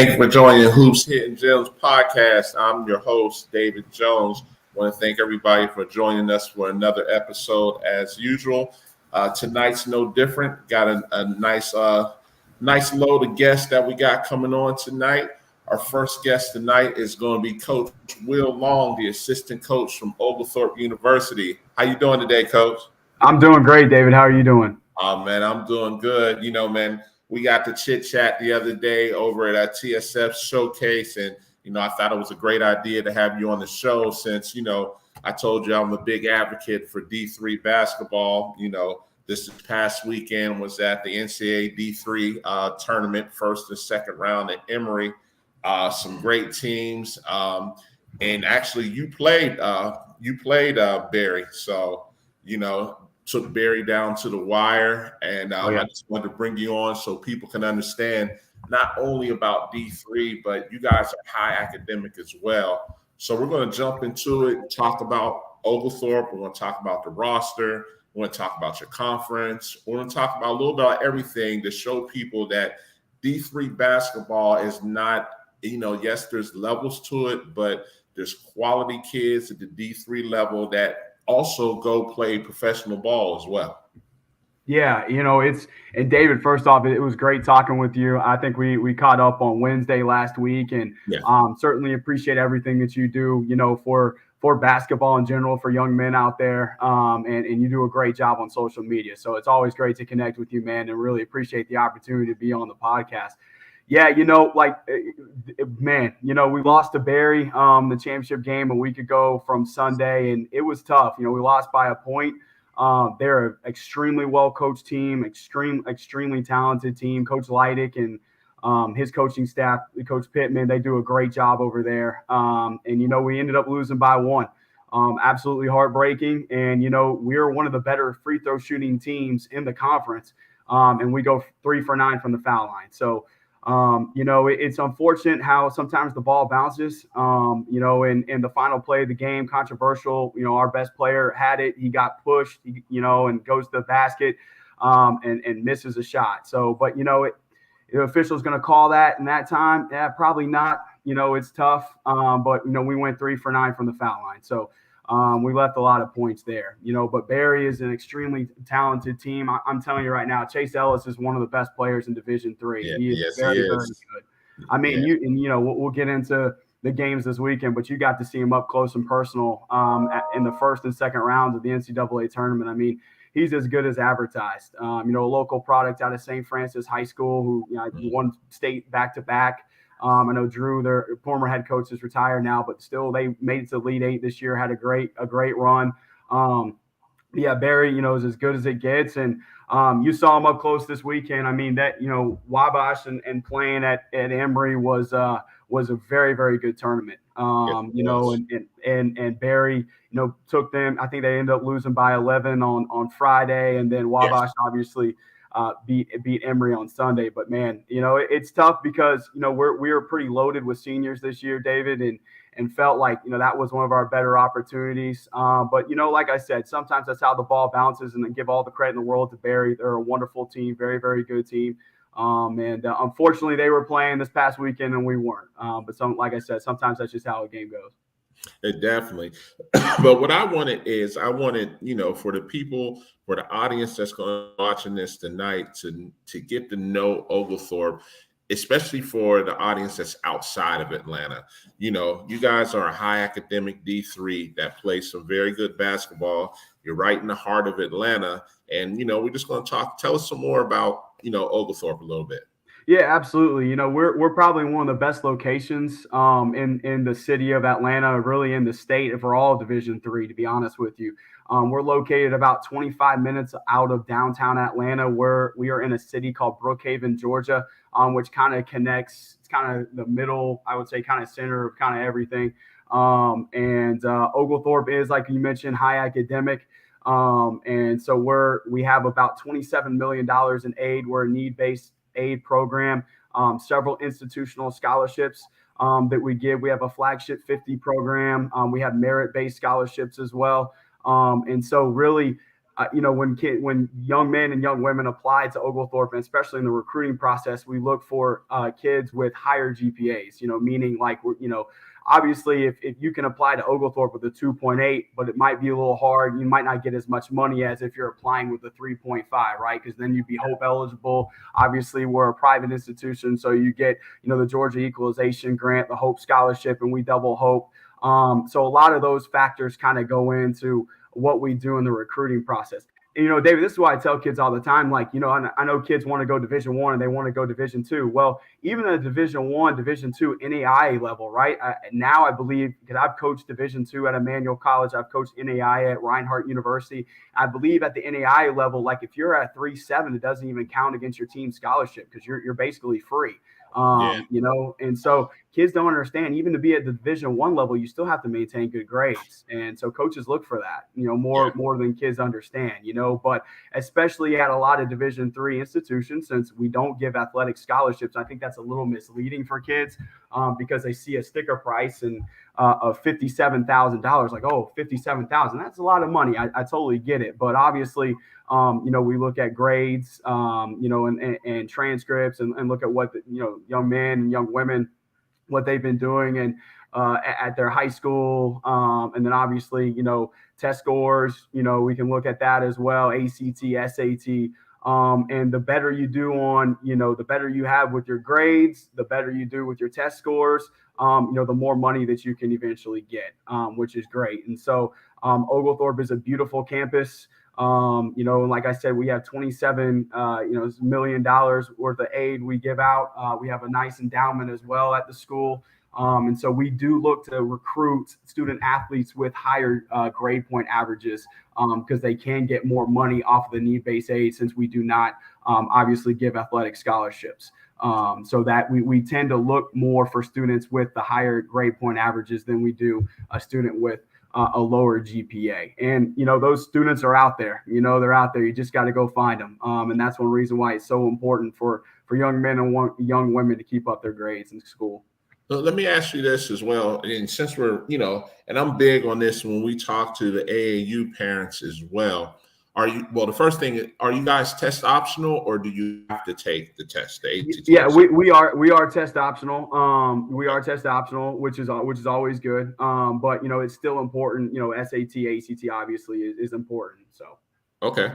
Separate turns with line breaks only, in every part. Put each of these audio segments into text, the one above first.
Thank you for joining Hoops Hitting Gems podcast. I'm your host, David Jones. I want to thank everybody for joining us for another episode as usual. Tonight's no different. Got a nice load of guests that we got coming on tonight. Our first guest tonight is going to be Coach Will Long, the assistant coach from Oglethorpe University. How you doing today, Coach?
I'm doing great, David. How are you doing?
Oh, man, I'm doing good. You know, man, we got to chit-chat the other day over at our TSF showcase, and, you know, I thought it was a great idea to have you on the show since, you know, I told you I'm a big advocate for D3 basketball. You know, this past weekend was at the NCAA D3 tournament, first and second round at Emory. Some great teams. And actually you played Barry. So, you know, took Barry down to the wire. And I just wanted to bring you on so people can understand not only about D3, but you guys are high academic as well. So we're going to jump into it, talk about Oglethorpe. We're going to talk about the roster. We're going to talk about your conference. We're going to talk about a little bit about everything to show people that D3 basketball is not, you know, yes, there's levels to it, but there's quality kids at the D3 level that also go play professional ball as well.
Yeah, you know, and David, first off, it was great talking with you. I think we caught up on Wednesday last week, and certainly appreciate everything that you do, you know, for basketball in general, for young men out there. And you do a great job on social media. So it's always great to connect with you, man, and really appreciate the opportunity to be on the podcast. Yeah, you know, like, man, you know, we lost to Barry, the championship game a week ago from Sunday, and it was tough. You know, we lost by a point. They're an extremely well-coached team, extremely talented team. Coach Leidick and his coaching staff, Coach Pittman, they do a great job over there. And, you know, we ended up losing by one. Absolutely heartbreaking. And, you know, we're one of the better free throw shooting teams in the conference, and we go 3 for 9 from the foul line. So, you know, it's unfortunate how sometimes the ball bounces, you know, in the final play of the game, controversial, you know, our best player had it, he got pushed, you know, and goes to the basket, and misses a shot. So, but, you know, the official's going to call that in that time. Yeah, probably not, you know, it's tough. But, you know, we went 3 for 9 from the foul line. So, we left a lot of points there, you know, but Barry is an extremely talented team. I'm telling you right now, Chase Ellis is one of the best players in Division III.
Yeah,
he is very good. I mean, you know, we'll get into the games this weekend, but you got to see him up close and personal in the first and second rounds of the NCAA tournament. I mean, he's as good as advertised. You know, a local product out of St. Francis High School who, you know, won state back-to-back. I know Drew, their former head coach, is retired now, but still they made it to the Elite Eight this year, had a great run. Yeah, Barry, you know, is as good as it gets. And you saw him up close this weekend. I mean, that, you know, Wabash and playing at Emory was a very, very good tournament. You know, and Barry, you know, took them. I think they ended up losing by 11 on Friday, and then Wabash obviously beat Emory on Sunday. But man, you know, it's tough because, you know, we were pretty loaded with seniors this year, David, and felt like, you know, that was one of our better opportunities. But, you know, like I said, sometimes that's how the ball bounces, and then give all the credit in the world to Barry. They're a wonderful team, very, very good team. And unfortunately they were playing this past weekend and we weren't. But like I said, sometimes that's just how a game goes.
It definitely. But what I wanted, you know, for the people, for the audience that's going to be watching this tonight, to get to know Oglethorpe, especially for the audience that's outside of Atlanta. You know, you guys are a high academic D3 that plays some very good basketball. You're right in the heart of Atlanta. And, you know, we're just going to tell us some more about, you know, Oglethorpe a little bit.
Yeah, absolutely. You know, we're probably one of the best locations in the city of Atlanta, really in the state for all Division III, to be honest with you. We're located about 25 minutes out of downtown Atlanta, where we are in a city called Brookhaven, Georgia, which kind of connects. It's kind of the middle, I would say, kind of center of kind of everything. And Oglethorpe is, like you mentioned, high academic. And so we have about $27 million in aid. We're a need-based aid program, several institutional scholarships that we give. We have a flagship 50 program. We have merit-based scholarships as well. And so really, when young men and young women apply to Oglethorpe, and especially in the recruiting process, we look for kids with higher GPAs, meaning like, obviously if you can apply to Oglethorpe with a 2.8, but it might be a little hard. You might not get as much money as if you're applying with a 3.5, right? Because then you'd be HOPE eligible. Obviously, we're a private institution, so you get, the Georgia Equalization Grant, the HOPE Scholarship, and we double HOPE. So a lot of those factors kind of go into what we do in the recruiting process. And, David, this is why I tell kids all the time, like, I know kids want to go Division I and they want to go Division II. Well, even at Division I, Division II, NAIA level, right? Now I believe, because I've coached Division II at Emmanuel College, I've coached NAIA at Reinhardt University. I believe at the NAIA level, like if you're at 3.7, it doesn't even count against your team scholarship because you're basically free. And so kids don't understand, even to be at the Division I level, you still have to maintain good grades. And so coaches look for that, more than kids understand, but especially at a lot of Division III institutions, since we don't give athletic scholarships, I think that's a little misleading for kids because they see a sticker price and of $57,000, like, oh, $57,000, that's a lot of money. I totally get it. But obviously, we look at grades, and transcripts and look at what, young men and young women, what they've been doing and at their high school. And then obviously, test scores, we can look at that as well, ACT, SAT. And the better you do on, the better you have with your grades, the better you do with your test scores, the more money that you can eventually get, which is great. And so Oglethorpe is a beautiful campus. And like I said, we have $27 million worth of aid we give out. We have a nice endowment as well at the school. And so we do look to recruit student athletes with higher grade point averages because they can get more money off of the need-based aid since we do not obviously give athletic scholarships. So that we tend to look more for students with the higher grade point averages than we do a student with a lower GPA. And, those students are out there, they're out there. You just got to go find them. And that's one reason why it's so important for young men and young women to keep up their grades in school.
So let me ask you this as well. And since we're, and I'm big on this when we talk to the AAU parents as well. The first thing, are you guys test optional or do you have to take the test? The ACT
yeah, we are test optional. We are test optional, which is always good. But it's still important. SAT, ACT obviously is important. So.
Okay.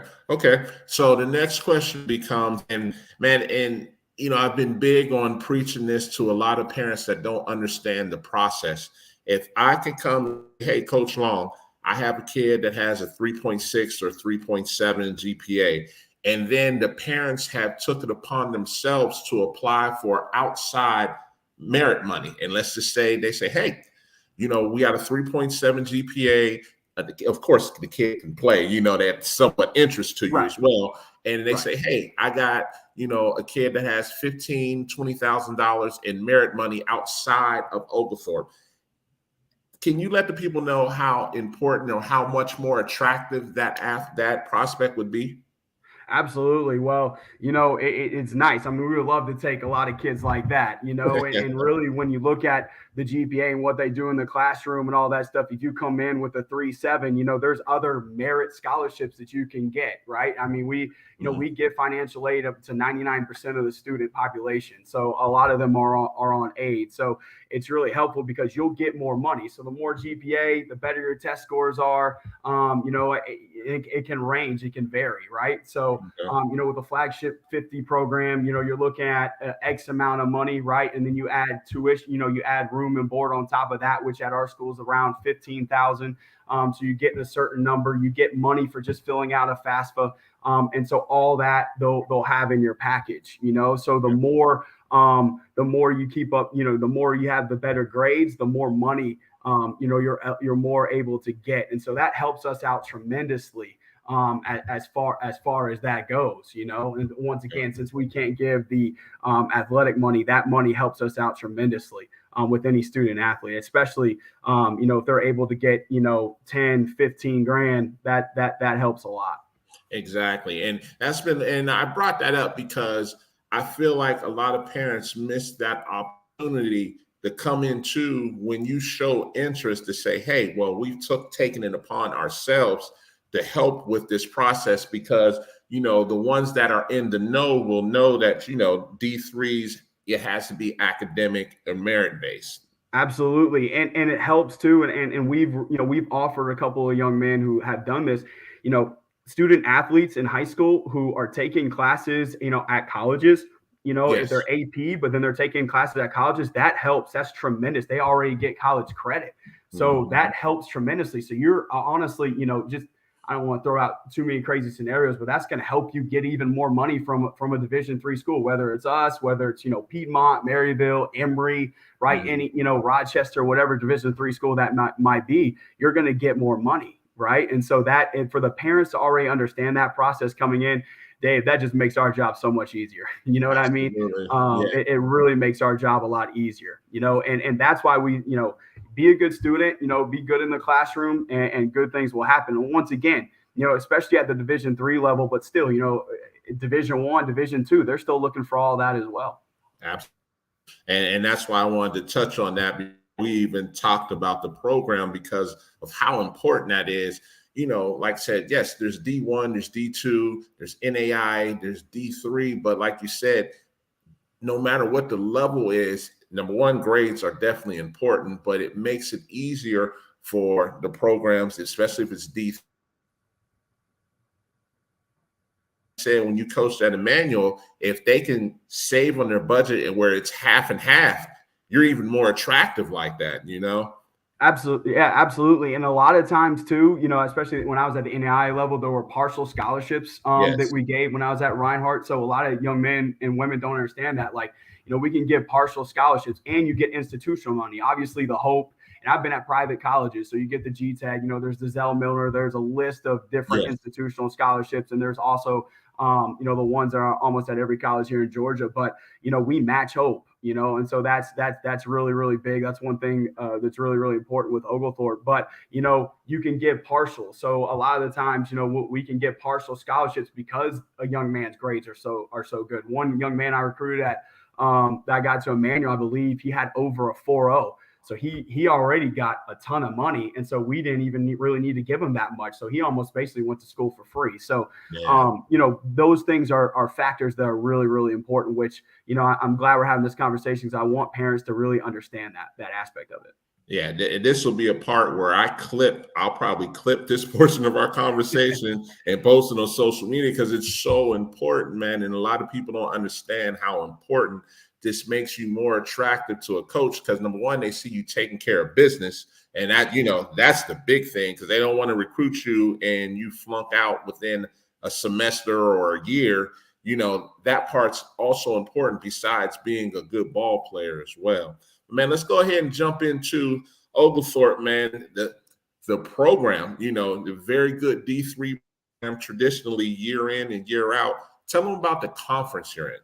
So the next question becomes, I've been big on preaching this to a lot of parents that don't understand the process. If I can come, hey, Coach Long, I have a kid that has a 3.6 or 3.7 GPA, and then the parents have took it upon themselves to apply for outside merit money. And let's just say they say, hey, we got a 3.7 GPA. Of course, the kid can play, they have somewhat interest to you as well. And they say, hey, I got, a kid that has $15,000, $20,000 in merit money outside of Oglethorpe. Can you let the people know how important or how much more attractive that prospect would be?
Absolutely. Well, it's nice. I mean, we would love to take a lot of kids like that, and really when you look at the GPA and what they do in the classroom and all that stuff, if you come in with a 3.7, there's other merit scholarships that you can get, right? I mean, we give financial aid up to 99% of the student population. So a lot of them are on aid. So it's really helpful because you'll get more money. So the more GPA, the better your test scores are. It can range, it can vary, right? So, with a flagship 50 program, you're looking at X amount of money, right? And then you add tuition, you add room and board on top of that, which at our school is around $15,000. So you get a certain number, you get money for just filling out a FAFSA. And so all that they'll have in your package, so the more you keep up, the more you have the better grades, the more money, you're more able to get. And so that helps us out tremendously as far as that goes, and once again, since we can't give the athletic money, that money helps us out tremendously with any student athlete, especially, if they're able to get, 10, 15 grand, that helps a lot.
Exactly. And I brought that up because I feel like a lot of parents miss that opportunity to come into when you show interest to say, hey, well, we've taken it upon ourselves to help with this process, because, you know, the ones that are in the know will know that, you know, D3s, it has to be academic and merit based.
Absolutely. And it helps too. And we've offered a couple of young men who have done this, student athletes in high school who are taking classes, at colleges,
Yes.
if they're AP, but then they're taking classes at colleges, that helps. That's tremendous. They already get college credit. So that helps tremendously. So you're honestly, just, I don't want to throw out too many crazy scenarios, but that's going to help you get even more money from a Division III school, whether it's us, whether it's, Piedmont, Maryville, Emory, right? Any, Rochester, whatever Division III school that might be, you're going to get more money, right? And so and for the parents to already understand that process coming in, Dave, that just makes our job so much easier. You know what I mean? It really makes our job a lot easier, and that's why we, be a good student, be good in the classroom, and good things will happen. And once again, especially at the Division III level, but still, Division I, Division II, they're still looking for all that as well.
Absolutely. And that's why I wanted to touch on that. We even talked about the program because of how important that is. Like I said, yes, there's D1, there's D2, there's NAI, there's D3. But like you said, no matter what the level is, number one, grades are definitely important, but it makes it easier for the programs, especially if it's D3. Said when you coach at Emmanuel, if they can save on their budget and where it's half and half, you're even more attractive like that,
Absolutely. Yeah, absolutely. And a lot of times too, especially when I was at the NAI level, there were partial scholarships that we gave when I was at Reinhardt. So a lot of young men and women don't understand that. Like, we can give partial scholarships and you get institutional money. Obviously the hope, and I've been at private colleges, so you get the GTAG, there's the Zell Milner, there's a list of different institutional scholarships. And there's also, the ones that are almost at every college here in Georgia, but, we match hope, and so that's really, really big. That's one thing that's really, really important with Oglethorpe, but, you can give partial. So a lot of the times, we can get partial scholarships because a young man's grades are so good. One young man I recruited that I got to Emmanuel, I believe he had over a 4.0. So he already got a ton of money. And so we didn't even really need to give him that much. So he almost basically went to school for free. So, those things are factors that are really, really important, which, I'm glad we're having this conversation because I want parents to really understand that aspect of it.
Yeah, this will be a part where I'll probably clip this portion of our conversation and post it on social media because it's so important, man. And a lot of people don't understand how important this makes you more attractive to a coach because, number one, they see you taking care of business. And that, that's the big thing because they don't want to recruit you and you flunk out within a semester or a year. That part's also important besides being a good ball player as well. Man, let's go ahead and jump into Oglethorpe, man. The program, the very good D3 program traditionally year in and year out. Tell them about the conference you're in.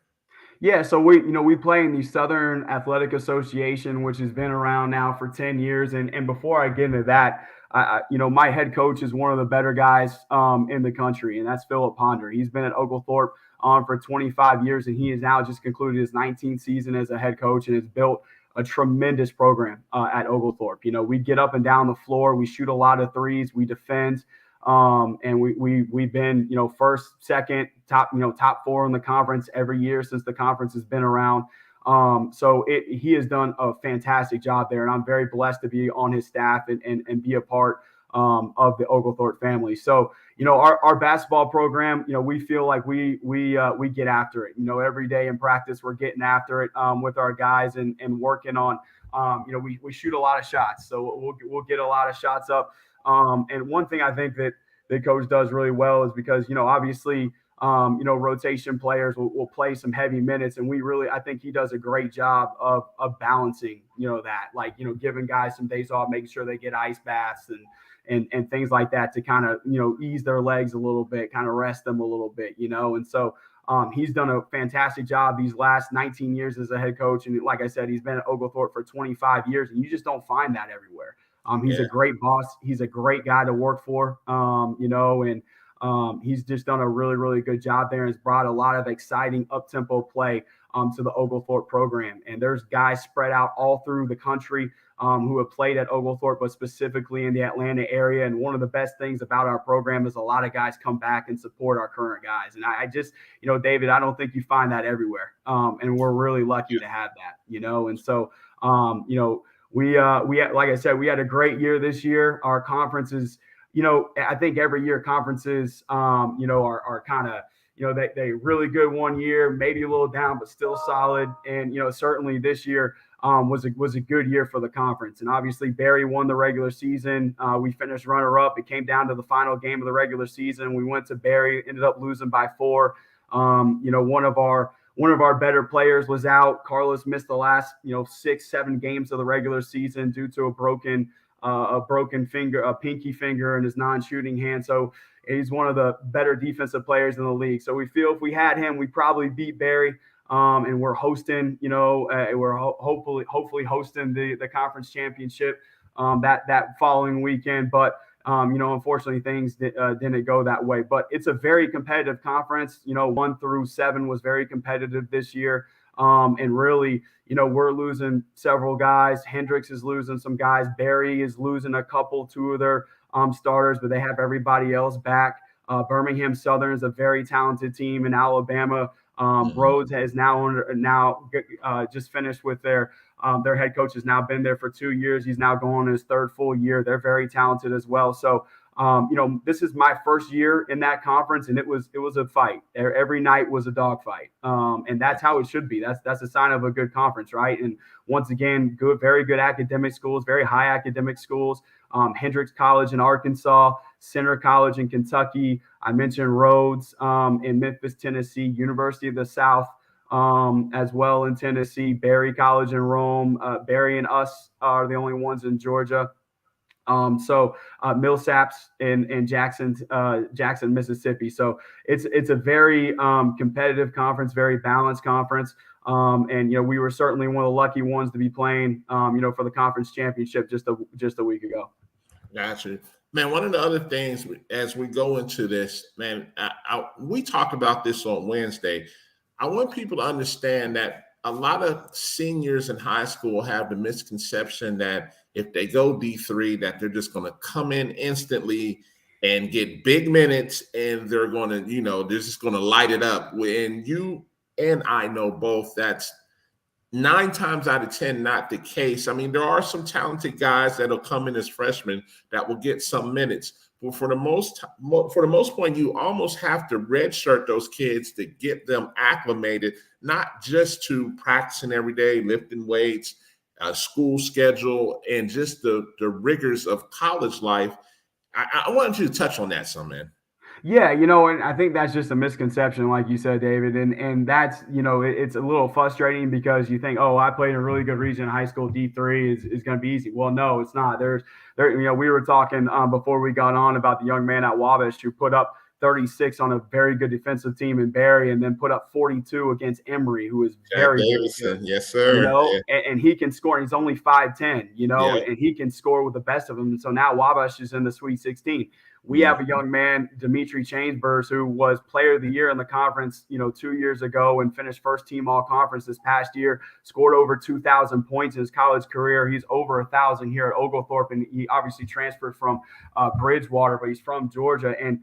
Yeah, so we play in the Southern Athletic Association, which has been around now for 10 years. And before I get into that, my head coach is one of the better guys in the country, and that's Phillip Ponder. He's been at Oglethorpe for 25 years, and he has now just concluded his 19th season as a head coach and has built a tremendous program at Oglethorpe. We get up and down the floor, we shoot a lot of threes, we defend, and we've been first, second, top four in the conference every year since the conference has been around. So he has done a fantastic job there, and I'm very blessed to be on his staff and be a part of the Oglethorpe family. So our basketball program, we feel like we get after it. Every day in practice we're getting after it with our guys and working on. We shoot a lot of shots, so we'll get a lot of shots up. And one thing I think that the coach does really well is because obviously rotation players will play some heavy minutes, and I think he does a great job of balancing that, like giving guys some days off, making sure they get ice baths and things like that to kind of ease their legs a little bit, kind of rest them a little bit, and so he's done a fantastic job these last 19 years as a head coach, and like I said, he's been at Oglethorpe for 25 years, and you just don't find that everywhere. He's a great boss. He's a great guy to work for, and he's just done a really, really good job there and has brought a lot of exciting up-tempo play to the Oglethorpe program. And there's guys spread out all through the country who have played at Oglethorpe, but specifically in the Atlanta area. And one of the best things about our program is a lot of guys come back and support our current guys. And I just, David, I don't think you find that everywhere. And we're really lucky to have that, And so, we had, like I said, we had a great year this year. Our conferences, I think every year conferences, are kind of, they really good one year, maybe a little down, but still solid. And, certainly this year was a good year for the conference. And obviously Barry won the regular season. We finished runner up. It came down to the final game of the regular season. We went to Barry, ended up losing by 4. One of our better players was out. Carlos missed the last, 6-7 games of the regular season due to a broken finger, a pinky finger in his non-shooting hand. So he's one of the better defensive players in the league. So we feel if we had him, we probably beat Barry. And we're hosting, we're hopefully hosting the conference championship that following weekend. But unfortunately, things didn't go that way. But it's a very competitive conference. 1 through 7 was very competitive this year. And really, we're losing several guys. Hendricks is losing some guys. Barry is losing two of their starters, but they have everybody else back. Birmingham Southern is a very talented team in Alabama. Rhodes has just finished with their head coach has now been there for 2 years. He's now going his 3rd full year. They're very talented as well. So, this is my first year in that conference, and it was a fight. Every night was a dog fight. And that's how it should be. That's a sign of a good conference, right? And once again, very good academic schools, very high academic schools. Hendricks College in Arkansas, Center College in Kentucky. I mentioned Rhodes in Memphis, Tennessee, University of the South as well in Tennessee, Barry College in Rome. Barry and us are the only ones in Georgia. Millsaps in Jackson, Mississippi. So it's a very competitive conference, very balanced conference. And we were certainly one of the lucky ones to be playing, for the conference championship just a week ago.
Gotcha. Man, one of the other things as we go into this, man, we talked about this on Wednesday. I want people to understand that a lot of seniors in high school have the misconception that if they go D3, that they're just going to come in instantly and get big minutes and they're going to, they're just going to light it up. When you and I know both that's 9 times out of 10 not the case. I mean, there are some talented guys that'll come in as freshmen that will get some minutes. But for the most part, you almost have to redshirt those kids to get them acclimated, not just to practicing every day, lifting weights, school schedule, and just the rigors of college life. I wanted you to touch on that some, man.
Yeah, and I think that's just a misconception, like you said, David. And that's, it's a little frustrating because you think, oh, I played in a really good region in high school, D3 is going to be easy. Well, no, it's not. We were talking before we got on about the young man at Wabash who put up 36 on a very good defensive team in Barry and then put up 42 against Emory, who is very good.
Yes, sir.
And he can score. And he's only 5'10", and he can score with the best of them. And so now Wabash is in the Sweet 16. We have a young man, Demetri Chambers, who was player of the year in the conference, 2 years ago and finished first team all conference this past year, scored over 2,000 points in his college career. He's over 1,000 here at Oglethorpe, and he obviously transferred from Bridgewater, but he's from Georgia. And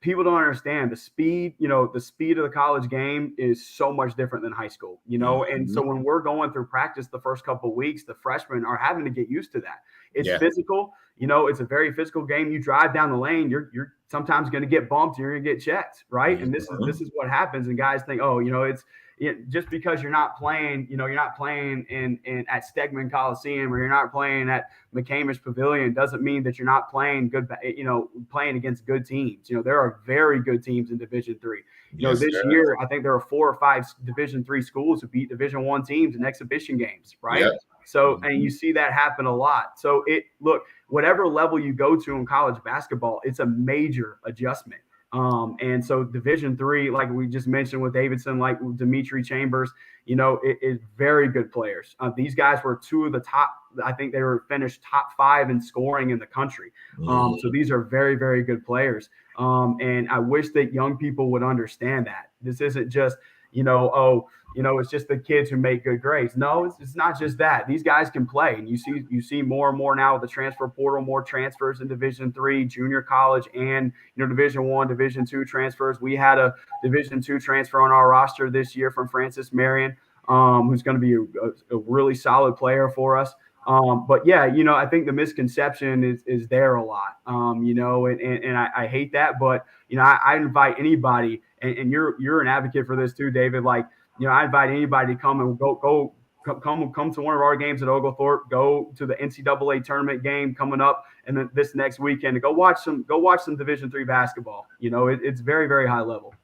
people don't understand the speed, the speed of the college game is so much different than high school, and so when we're going through practice the first couple of weeks, the freshmen are having to get used to that. It's physical, it's a very physical game. You drive down the lane, you're sometimes going to get bumped, you're going to get checked, right? And this is what happens. And guys think, oh, it's just because you're not playing, you're not playing in at Stegman Coliseum or you're not playing at McCamish Pavilion doesn't mean that you're not playing good, playing against good teams. There are very good teams in Division III. This year, I think there are 4 or 5 Division III schools who beat Division I teams in exhibition games, right? Yep. So, and you see that happen a lot. So whatever level you go to in college basketball, it's a major adjustment. And so Division III, like we just mentioned with Davidson, like Demetri Chambers, it is very good players. These guys were 2 of the top, I think they were finished top 5 in scoring in the country. So these are very, very good players. And I wish that young people would understand that this isn't just, it's just the kids who make good grades. No, it's not just that. These guys can play, and you see more and more now with the transfer portal, more transfers in Division III, junior college, and Division I, Division II transfers. We had a Division II transfer on our roster this year from Francis Marion, who's going to be a really solid player for us. But yeah, I think the misconception is there a lot, and I hate that. But, I invite anybody, and you're an advocate for this too, David. Like, I invite anybody to come and come to one of our games at Oglethorpe, go to the NCAA tournament game coming up, and then this next weekend to go watch some Division III basketball. It's very, very high level.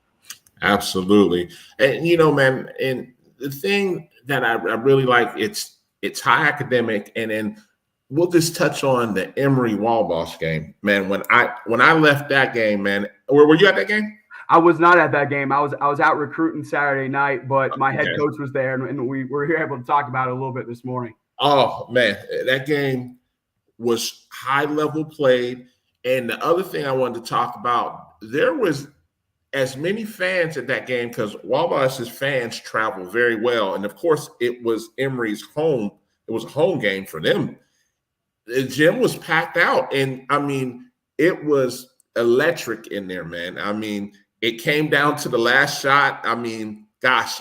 Absolutely. And, man, and the thing that I really like, it's high academic, and then we'll just touch on the Emory Wabash game, man. When I left that game, man, were you at that game?
I was not at that game. I was out recruiting Saturday night, but my head coach was there, and we were able to talk about it a little bit this morning.
Oh man, that game was high level played. And the other thing I wanted to talk about, there was as many fans at that game because Wabash's fans travel very well. And of course, it was Emory's home. It was a home game for them. The gym was packed out. And I mean, it was electric in there, man. I mean, it came down to the last shot. I mean, gosh,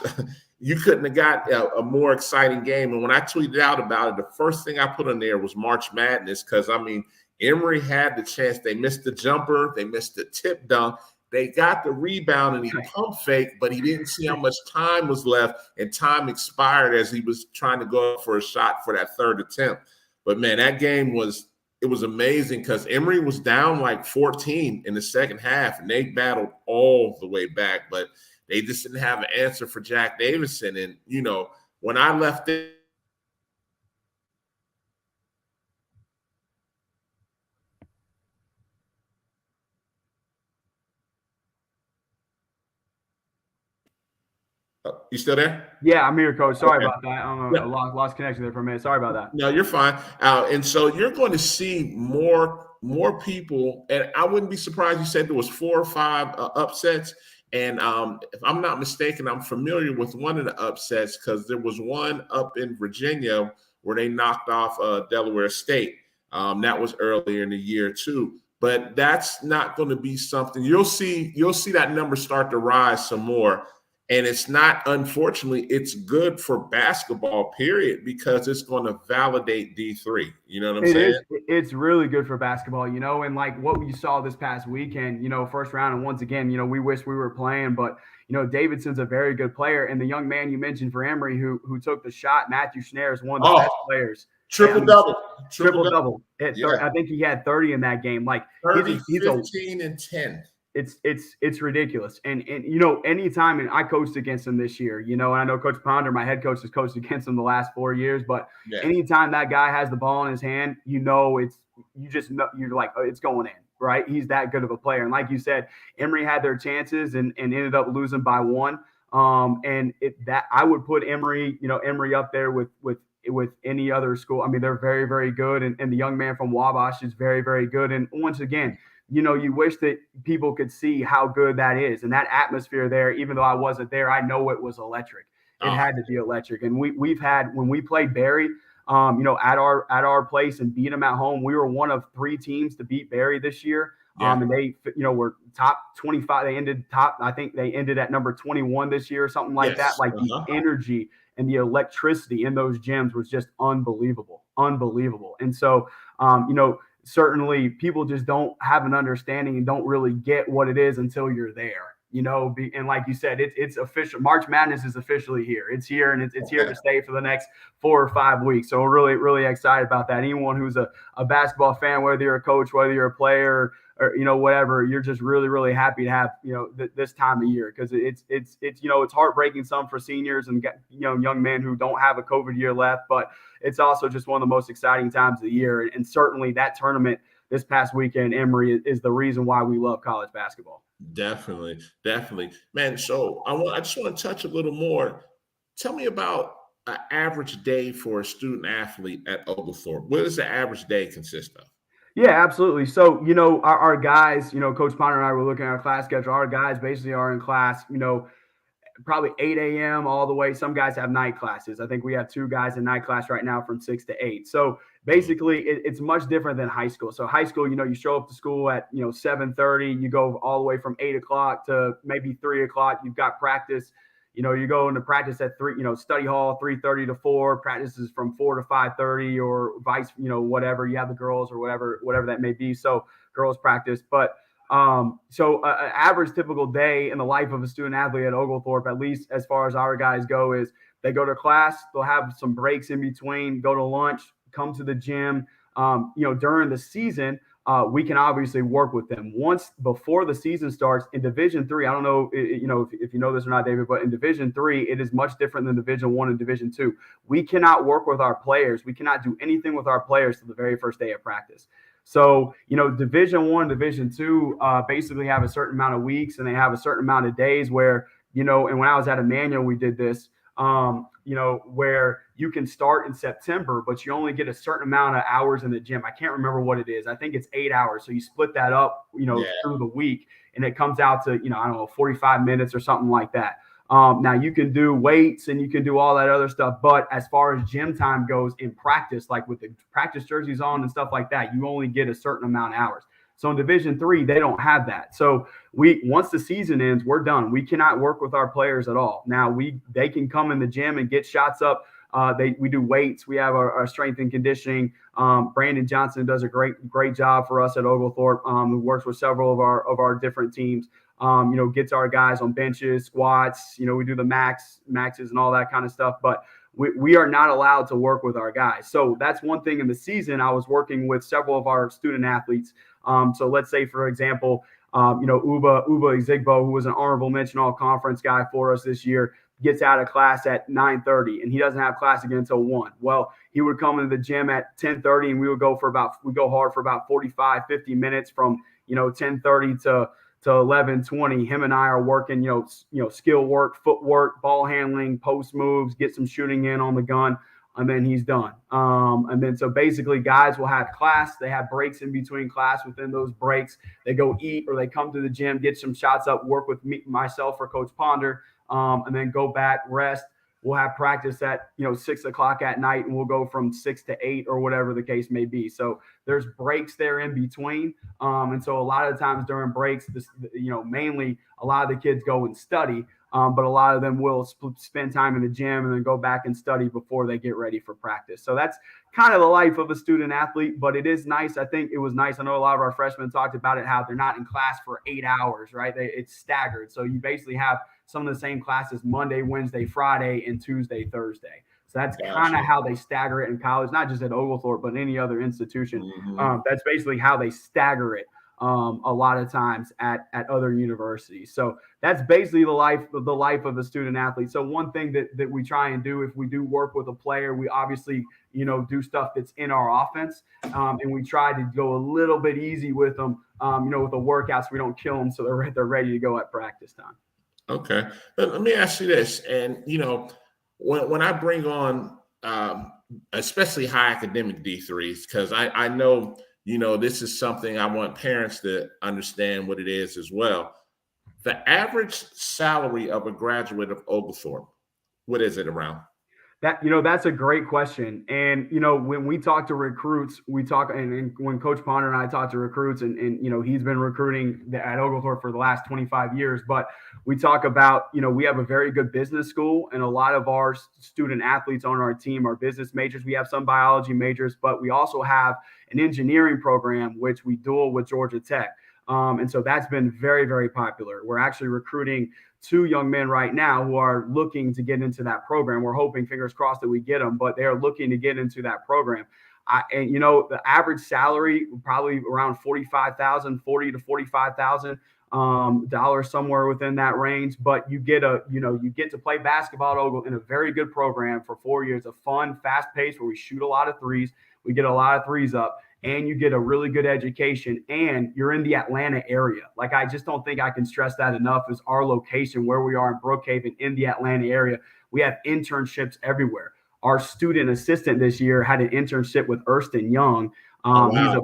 you couldn't have got a more exciting game. And when I tweeted out about it, the first thing I put on there was March Madness because, I mean, Emory had the chance. They missed the jumper. They missed the tip dunk. They got the rebound and he pump fake, but he didn't see how much time was left, and time expired as he was trying to go for a shot for that third attempt. But, man, that game was amazing because Emory was down like 14 in the second half, and they battled all the way back, but they just didn't have an answer for Jack Davison. And, when I left it, you still there?
Yeah, I'm here, Coach. Sorry about that. I don't know. I lost connection there for a minute. Sorry about that.
No, you're fine. And so you're going to see more people, and I wouldn't be surprised you said there was 4 or 5 upsets. And if I'm not mistaken, I'm familiar with one of the upsets because there was one up in Virginia where they knocked off Delaware State. That was earlier in the year too. But that's not going to be something you'll see that number start to rise some more. And it's not, unfortunately, it's good for basketball, period, because it's going to validate D3. You know what I'm saying?
It's really good for basketball, and like what we saw this past weekend, first round. And once again, we wish we were playing, but, Davidson's a very good player. And the young man you mentioned for Emory who took the shot, Matthew Schneider, is one of the best players.
Triple-double.
I think he had 30 in that game. Like
30, 15, and 10.
It's ridiculous. And anytime, and I coached against him this year, and I know Coach Ponder, my head coach, has coached against him the last 4 years, but anytime that guy has the ball in his hand, you just know, you're like, oh, it's going in, right? He's that good of a player. And like you said, Emory had their chances and ended up losing by 1. That I would put Emory up there with any other school. I mean, they're very, very good. And the young man from Wabash is very, very good. And once again, you wish that people could see how good that is. And that atmosphere there, even though I wasn't there, I know it was electric. It had to be electric. And we've had, when we played Barry, at our place and beat them at home, we were one of 3 teams to beat Barry this year. And they, were top 25. I think they ended at number 21 this year or something like that. Like the energy and the electricity in those gyms was just unbelievable. And so, certainly people just don't have an understanding and don't really get what it is until you're there, and like you said, it's official. March Madness is officially here. It's here, and it's here to stay for the next 4 or 5 weeks. So we're really, really excited about that. Anyone who's a basketball fan, whether you're a coach, whether you're a player, or whatever, you're just really, really happy to have this time of year, because it's heartbreaking some for seniors and young men who don't have a COVID year left, but it's also just one of the most exciting times of the year. And certainly that tournament this past weekend, Emory, is the reason why we love college basketball.
Definitely, man. So I just want to touch a little more. Tell me about an average day for a student athlete at Oglethorpe. What does the average day consist of?
Yeah, absolutely. So, our guys, Coach Ponder and I were looking at our class schedule. Our guys basically are in class, probably 8 a.m. all the way. Some guys have night classes. I think we have 2 guys in night class right now from 6 to 8. So basically it's much different than high school. So high school, you show up to school at, 7:30, you go all the way from 8 o'clock to maybe 3 o'clock. You've got practice. You go into practice at 3, study hall, 3:30 to 4, practices from 4 to 5:30 or vice, whatever. You have the girls or whatever that may be. So girls practice. But so an average typical day in the life of a student athlete at Oglethorpe, at least as far as our guys go, is they go to class, they'll have some breaks in between, go to lunch, come to the gym. During the season, we can obviously work with them. Once before the season starts in Division III, I don't know, if you know this or not, David, but in Division III, it is much different than Division I and Division II. We cannot work with our players. We cannot do anything with our players till the very first day of practice. So, Division I, Division II basically have a certain amount of weeks and they have a certain amount of days where, and when I was at Emmanuel, we did this, where you can start in September, but you only get a certain amount of hours in the gym. I can't remember what it is. I think it's 8 hours. So you split that up, through the week, and it comes out to, 45 minutes or something like that. Now you can do weights and you can do all that other stuff, but as far as gym time goes in practice, like with the practice jerseys on and stuff like that, you only get a certain amount of hours. So in Division III, they don't have that. So once the season ends, we're done. We cannot work with our players at all. Now they can come in the gym and get shots up. We do weights. We have our strength and conditioning. Brandon Johnson does a great job for us at Oglethorpe. Who works with several of our different teams. Gets our guys on benches, squats. We do the maxes and all that kind of stuff. But we are not allowed to work with our guys. So that's one thing in the season. I was working with several of our student athletes. So let's say, for example, Uba Ezigbo, who was an honorable mention all conference guy for us this year, gets out of class at 9:30 and he doesn't have class again until 1. Well, he would come into the gym at 10:30 and we go hard for about 45, 50 minutes from, 10:30 to 11:20. Him and I are working, skill work, footwork, ball handling, post moves, get some shooting in on the gun, and then he's done. And then so basically guys will have class. They have breaks in between class. Within those breaks, they go eat or they come to the gym, get some shots up, work with myself or Coach Ponder, and then go back, rest. We'll have practice at 6 o'clock at night, and we'll go from 6 to 8 or whatever the case may be. So there's breaks there in between, and so a lot of the times during breaks, mainly a lot of the kids go and study, but a lot of them will spend time in the gym and then go back and study before they get ready for practice. So that's kind of the life of a student athlete, but it is nice. I think it was nice. I know a lot of our freshmen talked about it, how they're not in class for 8 hours, right? It's staggered. So you basically have some of the same classes Monday, Wednesday, Friday, and Tuesday, Thursday. So that's kind of how they stagger it in college, not just at Oglethorpe, but any other institution. Mm-hmm. That's basically how they stagger it a lot of times at other universities. So that's basically the life of a student athlete. So one thing that we try and do, if we do work with a player, we obviously, do stuff that's in our offense. And we try to go a little bit easy with them, with the workouts. We don't kill them so they're ready to go at practice time.
Okay. Let me ask you this. And, when I bring on especially high academic D3s, because I know, this is something I want parents to understand what it is as well. The average salary of a graduate of Oglethorpe, what is it around?
That's a great question. And, when we talk to recruits, and when Coach Ponder and I talk to recruits and he's been recruiting at Oglethorpe for the last 25 years, but we talk about, we have a very good business school and a lot of our student athletes on our team are business majors. We have some biology majors, but we also have an engineering program, which we dual with Georgia Tech. And so that's been very, very popular. We're actually recruiting 2 young men right now who are looking to get into that program. We're hoping, fingers crossed, that we get them, but they are looking to get into that program. The average salary probably around $40,000 to $45,000 dollars, somewhere within that range. But you get to play basketball in a very good program for 4 years, a fun, fast pace where we shoot a lot of threes. We get a lot of threes up. And you get a really good education, and you're in the Atlanta area. Like, I just don't think I can stress that enough, is our location where we are in Brookhaven in the Atlanta area. We have internships everywhere. Our student assistant this year had an internship with Ernst & Young
Oh, wow.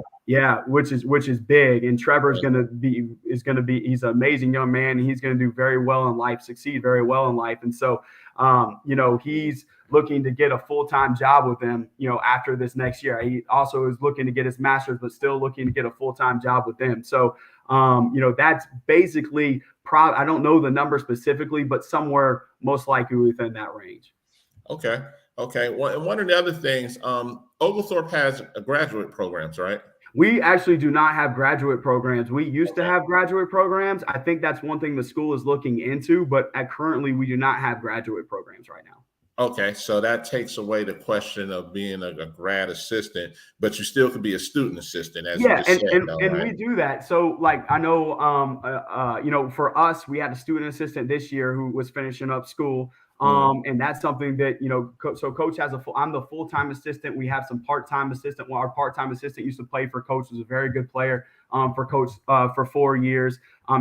Which is big. And Trevor's he's an amazing young man. And he's going to do very well in life, succeed very well in life. And so, he's looking to get a full-time job with them, after this next year. He also is looking to get his master's, but still looking to get a full-time job with them. So, that's basically I don't know the number specifically, but somewhere most likely within that range.
Okay. One of the other things, Oglethorpe has graduate programs, right?
We actually do not have graduate programs. We used to have graduate programs. I think that's one thing the school is looking into, but currently we do not have graduate programs right now.
Okay, so that takes away the question of being a grad assistant, but you still could be a student assistant, as you just said.
And right? We do that. So, like, I know, for us, we had a student assistant this year who was finishing up school. And that's something that, so Coach has I'm the full-time assistant. We have some part-time assistant. Well, our part-time assistant used to play for Coach, was a very good player for Coach for 4 years.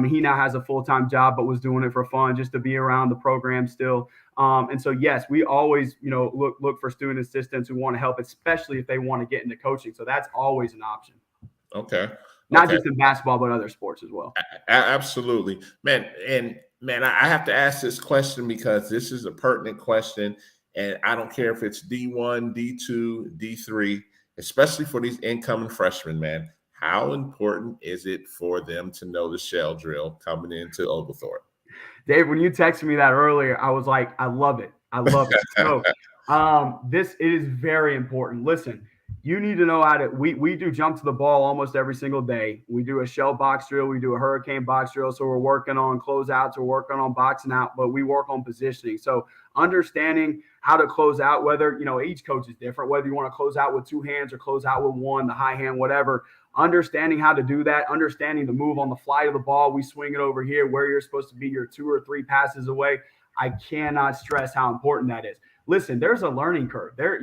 He now has a full-time job, but was doing it for fun, just to be around the program still. And so, yes, we always, look for student assistants who want to help, especially if they want to get into coaching. So that's always an option.
Okay.
Not just in basketball, but other sports as well.
Absolutely, man. And I have to ask this question because this is a pertinent question, and I don't care if it's D1, D2, D3, especially for these incoming freshmen, man. How important is it for them to know the shell drill coming into Oglethorpe?
Dave, when you texted me that earlier, I was like, I love it. So it is very important. Listen, you need to know how to, we do jump to the ball almost every single day. We do a shell box drill. We do a hurricane box drill. So we're working on closeouts. We're working on boxing out, but we work on positioning. So understanding how to close out, whether, each coach is different, whether you want to close out with two hands or close out with one, the high hand, whatever. Understanding how to do that, understanding the move on the fly of the ball. We swing it over here where you're supposed to be, you're 2 or 3 passes away. I cannot stress how important that is. Listen, there's a learning curve there.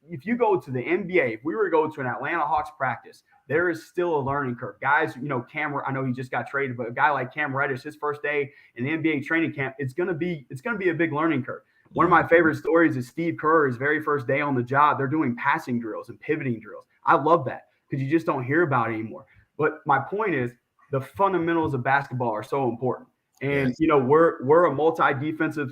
If you go to the NBA, if we were to go to an Atlanta Hawks practice, there is still a learning curve. Guys, Cam, I know he just got traded, but a guy like Cam Reddish, his first day in the NBA training camp, it's going to be a big learning curve. One of my favorite stories is Steve Kerr, his very first day on the job. They're doing passing drills and pivoting drills. I love that because you just don't hear about it anymore. But my point is the fundamentals of basketball are so important. And, we're a multi-defensive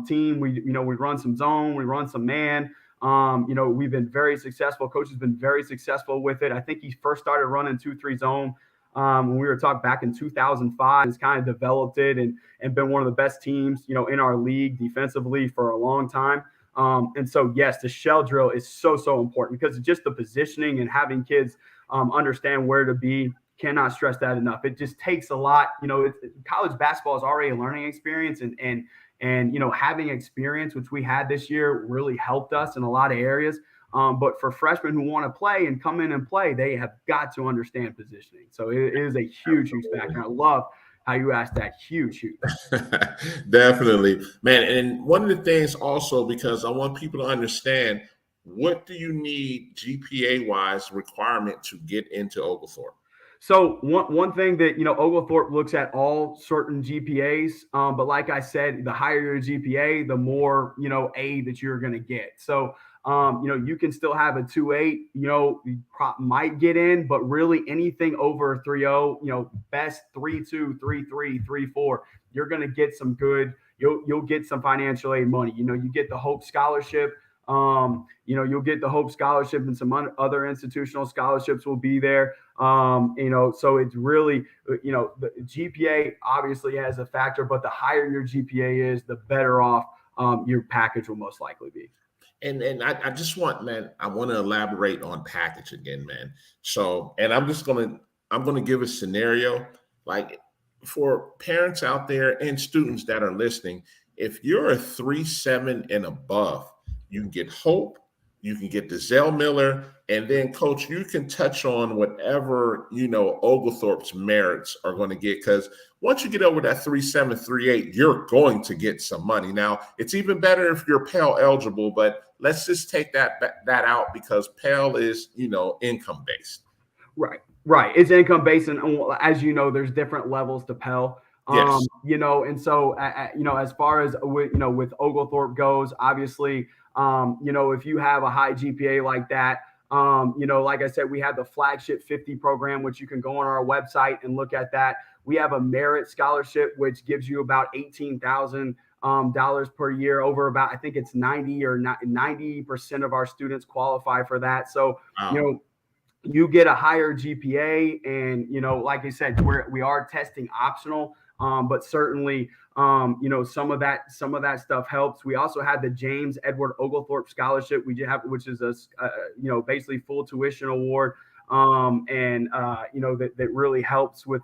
team. We run some zone, we run some man. We've been very successful. Coach has been very successful with it. I think he first started running 2-3 zone when we were talking back in 2005. He's kind of developed it and been one of the best teams, in our league defensively for a long time. And so, yes, the shell drill is so important because it's just the positioning and having kids understand where to be. Cannot stress that enough. It just takes a lot. College basketball is already a learning experience, and having experience, which we had this year, really helped us in a lot of areas. But for freshmen who want to play and come in and play, they have got to understand positioning. So it is a huge factor. I love how you asked that. Huge.
Definitely, man. And one of the things also, because I want people to understand, what do you need GPA-wise requirement to get into Oglethorpe?
So one thing that, Oglethorpe looks at all certain GPAs, but like I said, the higher your GPA, the more, A that you're going to get. So, you can still have a 2.8, you might get in, but really anything over a 3.0, best 3.2, 3.3, 3.4, you're going to get some good, you'll get some financial aid money. You get the Hope Scholarship. You'll get the Hope Scholarship and some other institutional scholarships will be there. So it's really, the GPA obviously has a factor, but the higher your GPA is, the better off your package will most likely be.
And I just want, man, I want to elaborate on package again, man. So, and I'm going to give a scenario, like for parents out there and students that are listening. If you're a 3.7 and above, you can get Hope, you can get the Zell Miller, and then, Coach, you can touch on whatever, Oglethorpe's merits are going to get, because once you get over that 3.7, 3.8, you're going to get some money. Now, it's even better if you're Pell eligible, but let's just take that out because Pell is, income-based.
Right. It's income-based, and as you know, there's different levels to Pell.
Yes.
And so, as far as, with Oglethorpe goes, obviously, if you have a high GPA like that, Like I said, we have the Flagship 50 program, which you can go on our website and look at that. We have a merit scholarship, which gives you about $18,000 per year over about, I think it's 90% of our students qualify for that. So,
wow.
You get a higher GPA, and like I said, we are testing optional, but certainly some of that stuff helps. We also have the James Edward Oglethorpe Scholarship, which is a basically full tuition award, that really helps with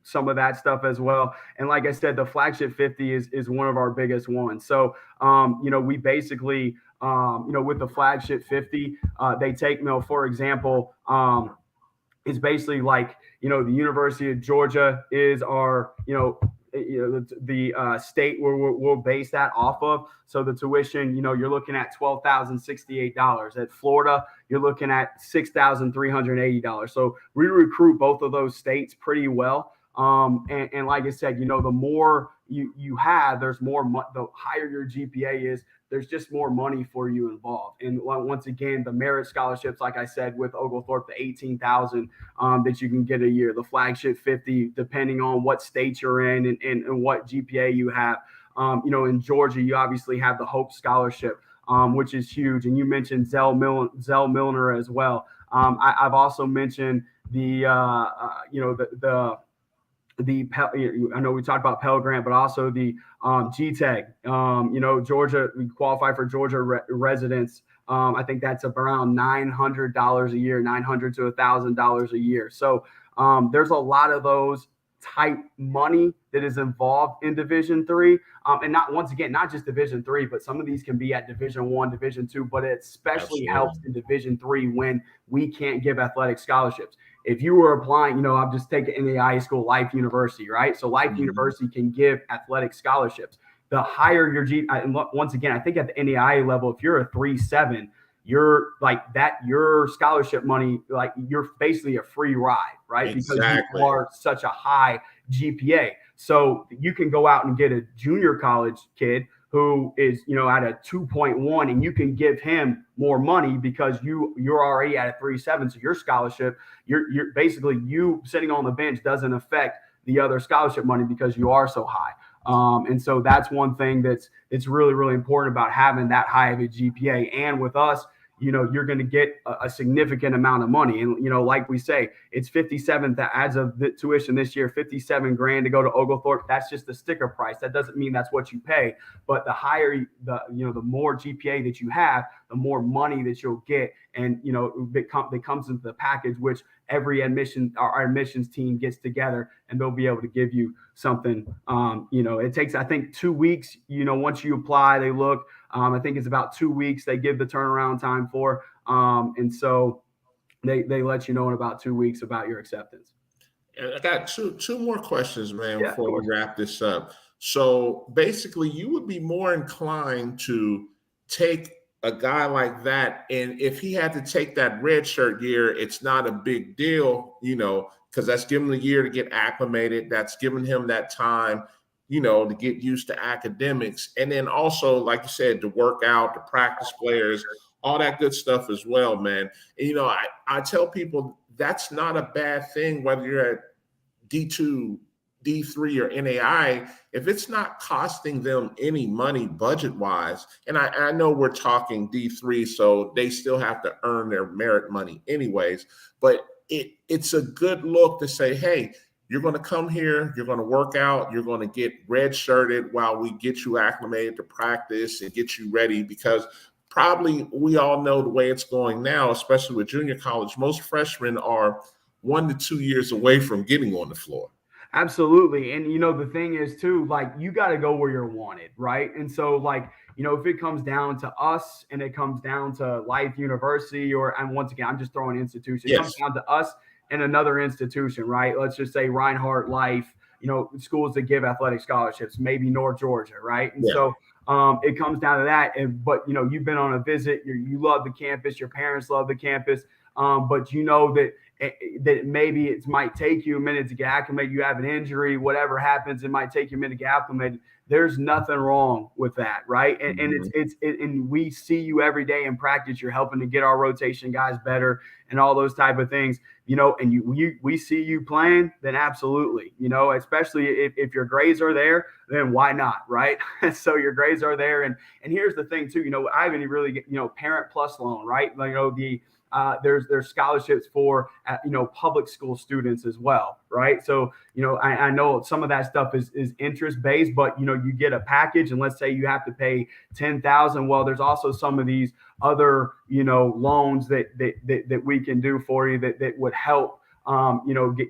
some of that stuff as well. And like I said, the Flagship 50 is one of our biggest ones. So we basically with the Flagship 50, they take, for example, it's basically like, the University of Georgia is our, the state where we'll base that off of. So the tuition, you're looking at $12,068. At Florida, you're looking at $6,380. So we recruit both of those states pretty well. And like I said, the more you have, there's more, the higher your GPA is, there's just more money for you involved. And once again, the merit scholarships, like I said, with Oglethorpe, the $18,000 that you can get a year, the Flagship 50, depending on what state you're in and what GPA you have. In Georgia, you obviously have the Hope Scholarship, which is huge. And you mentioned Zell Milner as well. I've also mentioned I know we talked about Pell Grant, but also the GTEG. Georgia, we qualify for Georgia residents. I think that's around $900 a year, $900 to $1,000 a year. So there's a lot of those type money that is involved in Division III, and not just Division III, but some of these can be at Division I, Division II, but it especially helps in Division III when we can't give athletic scholarships. If you were applying, I'm just taking NAIA school, Life University, right? So Life University can give athletic scholarships. The higher your and once again, I think at the NAIA level, if you're a 3.7, you're like that, your scholarship money, like you're basically a free ride, right?
Exactly.
Because you are such a high GPA. So you can go out and get a junior college kid who is, at a 2.1, and you can give him more money because you're already at a 3.7. So your scholarship, you're basically, you sitting on the bench doesn't affect the other scholarship money because you are so high. And so that's one thing it's really, really important about having that high of a GPA. And with us, you're going to get a significant amount of money. And, like we say, it's 57 that adds of the tuition this year, $57,000 to go to Oglethorpe. That's just the sticker price. That doesn't mean that's what you pay, but the higher the more GPA that you have, the more money that you'll get. And, it comes into the package, which our admissions team gets together, and they'll be able to give you something. It takes, I think, 2 weeks, once you apply, they look, I think it's about 2 weeks they give the turnaround time for. And so they let you know in about 2 weeks about your acceptance.
I got two more questions, man, before we wrap this up. So basically, you would be more inclined to take a guy like that, and if he had to take that red shirt year, it's not a big deal, because that's giving him a year to get acclimated. That's giving him that time, to get used to academics. And then also, like you said, to work out, to practice players, all that good stuff as well, man. And, I tell people that's not a bad thing, whether you're at D2, D3, or NAI, if it's not costing them any money budget-wise. And I know we're talking D3, so they still have to earn their merit money anyways, but it's a good look to say, hey, you're going to come here, you're going to work out, you're going to get red-shirted while we get you acclimated to practice and get you ready, because probably we all know the way it's going now, especially with junior college, most freshmen are 1 to 2 years away from getting on the floor.
Absolutely. And, the thing is, too, like, you got to go where you're wanted, right? And so, like, if it comes down to us and it comes down to Life University, and once again, I'm just throwing institution, it comes down to us and another institution, right? Let's just say Reinhardt, Life, schools that give athletic scholarships, maybe North Georgia, right? And so it comes down to that. But, you've been on a visit, you love the campus, your parents love the campus. but you know that maybe it might take you a minute to get acclimated. You have an injury, whatever happens, it might take you a minute to get acclimated. There's nothing wrong with that, right? And and we see you every day in practice. You're helping to get our rotation guys better and all those type of things, and we see you playing, then absolutely, especially if your grades are there, then why not, right? So your grades are there. And here's the thing too, I haven't really get, parent plus loan, right? There's scholarships for public school students as well, right? So I know some of that stuff is interest based, but you get a package, and let's say you have to pay $10,000. Well, there's also some of these other loans that we can do for you that would help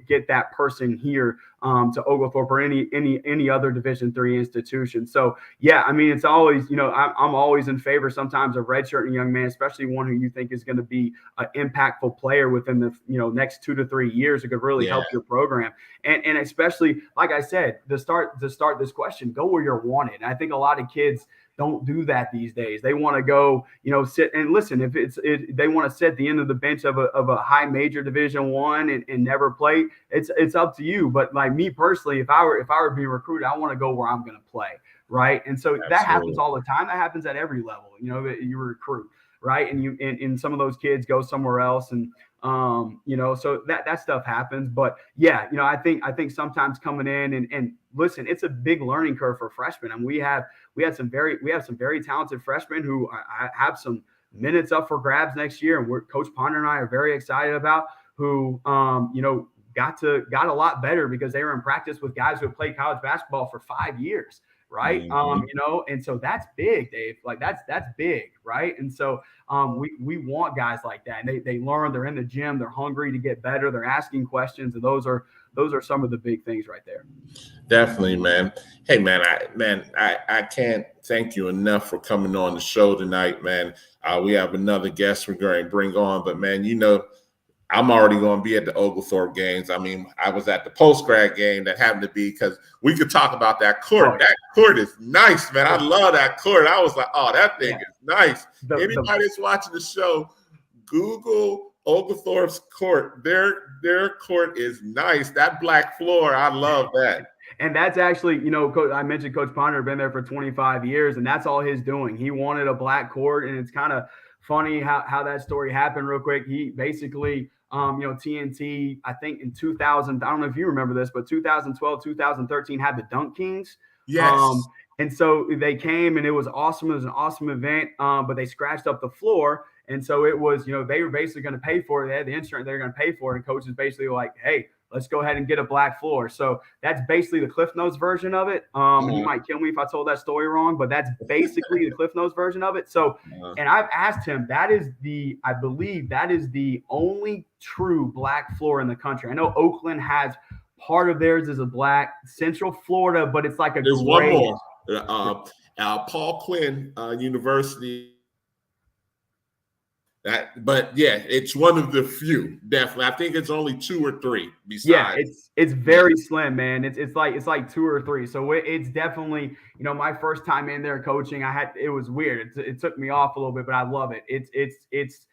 get that person here to Oglethorpe or any other Division III institution. So yeah, I mean, it's always, I'm always in favor sometimes of redshirting a young man, especially one who you think is going to be an impactful player within the next 2 to 3 years who could really help your program. And especially, like I said, to start this question, go where you're wanted. And I think a lot of kids don't do that these days. They want to go, sit and listen. If they want to sit at the end of the bench of a high major Division I and never play, it's up to you. But like me personally, if I were being recruited, I want to go where I'm going to play, right? And so that happens all the time. That happens at every level, that you recruit, right? And some of those kids go somewhere else, and so that stuff happens. But yeah, I think sometimes coming in and listen, it's a big learning curve for freshmen. And we have some very talented freshmen who have some minutes up for grabs next year, and Coach Ponder and I are very excited about, who got a lot better because they were in practice with guys who have played college basketball for 5 years. Right. And so that's big, Dave. Like that's big. Right. And so we want guys like that. And they learn, they're in the gym, they're hungry to get better, they're asking questions. And those are some of the big things right there.
Definitely, man. Hey, man, I can't thank you enough for coming on the show tonight, man. We have another guest we're going to bring on, but man, I'm already going to be at the Oglethorpe games. I mean, I was at the post-grad game that happened to be, because we could talk about that court. That court is nice, man. I love that court. I was like, oh, that thing is nice. Anybody that's watching the show, Google Oglethorpe's court. Their court is nice. That black floor, I love that.
And that's actually, I mentioned Coach Ponder been there for 25 years, and that's all his doing. He wanted a black court, and it's kind of funny how that story happened real quick. He basically, TNT, I think in 2000, I don't know if you remember this, but 2012, 2013 had the Dunk Kings.
Yes.
And so they came, and it was awesome. It was an awesome event, but they scratched up the floor. And so it was, they were basically going to pay for it. They had the insurance, they were going to pay for it. And coach is basically like, hey, let's go ahead and get a black floor. So that's basically the Cliff Notes version of it. You might kill me if I told that story wrong, but that's basically the Cliff Notes version of it. So, and I've asked him, I believe that is the only true black floor in the country. I know Oakland has part of theirs is a black, Central Florida, but it's like
there's one more. Paul Quinn University. But yeah, it's one of the few, definitely. I think it's only 2 or 3 besides.
Yeah, it's very slim, man. It's like 2 or 3. So it's definitely, my first time in there coaching, it was weird. It took me off a little bit, but I love it. It's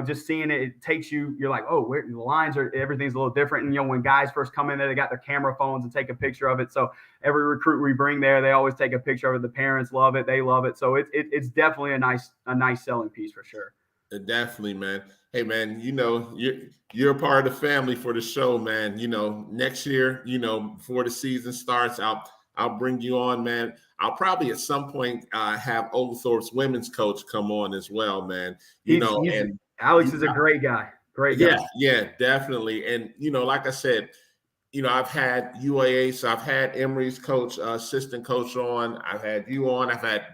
just seeing it takes you, you're like, oh, where the lines are, everything's a little different. And when guys first come in there, they got their camera phones and take a picture of it. So every recruit we bring there, they always take a picture of it. The parents love it, they love it. So it's definitely a nice selling piece for sure.
Definitely, man. Hey, man, you're a part of the family for the show, man. Next year, before the season starts, I'll bring you on, man. I'll probably at some point have Oglethorpe's women's coach come on as well, man.
And Alex is a great guy. Great guy.
Yeah, definitely. And like I said, I've had UAA, so I've had Emory's coach, assistant coach on. I've had you on. I've had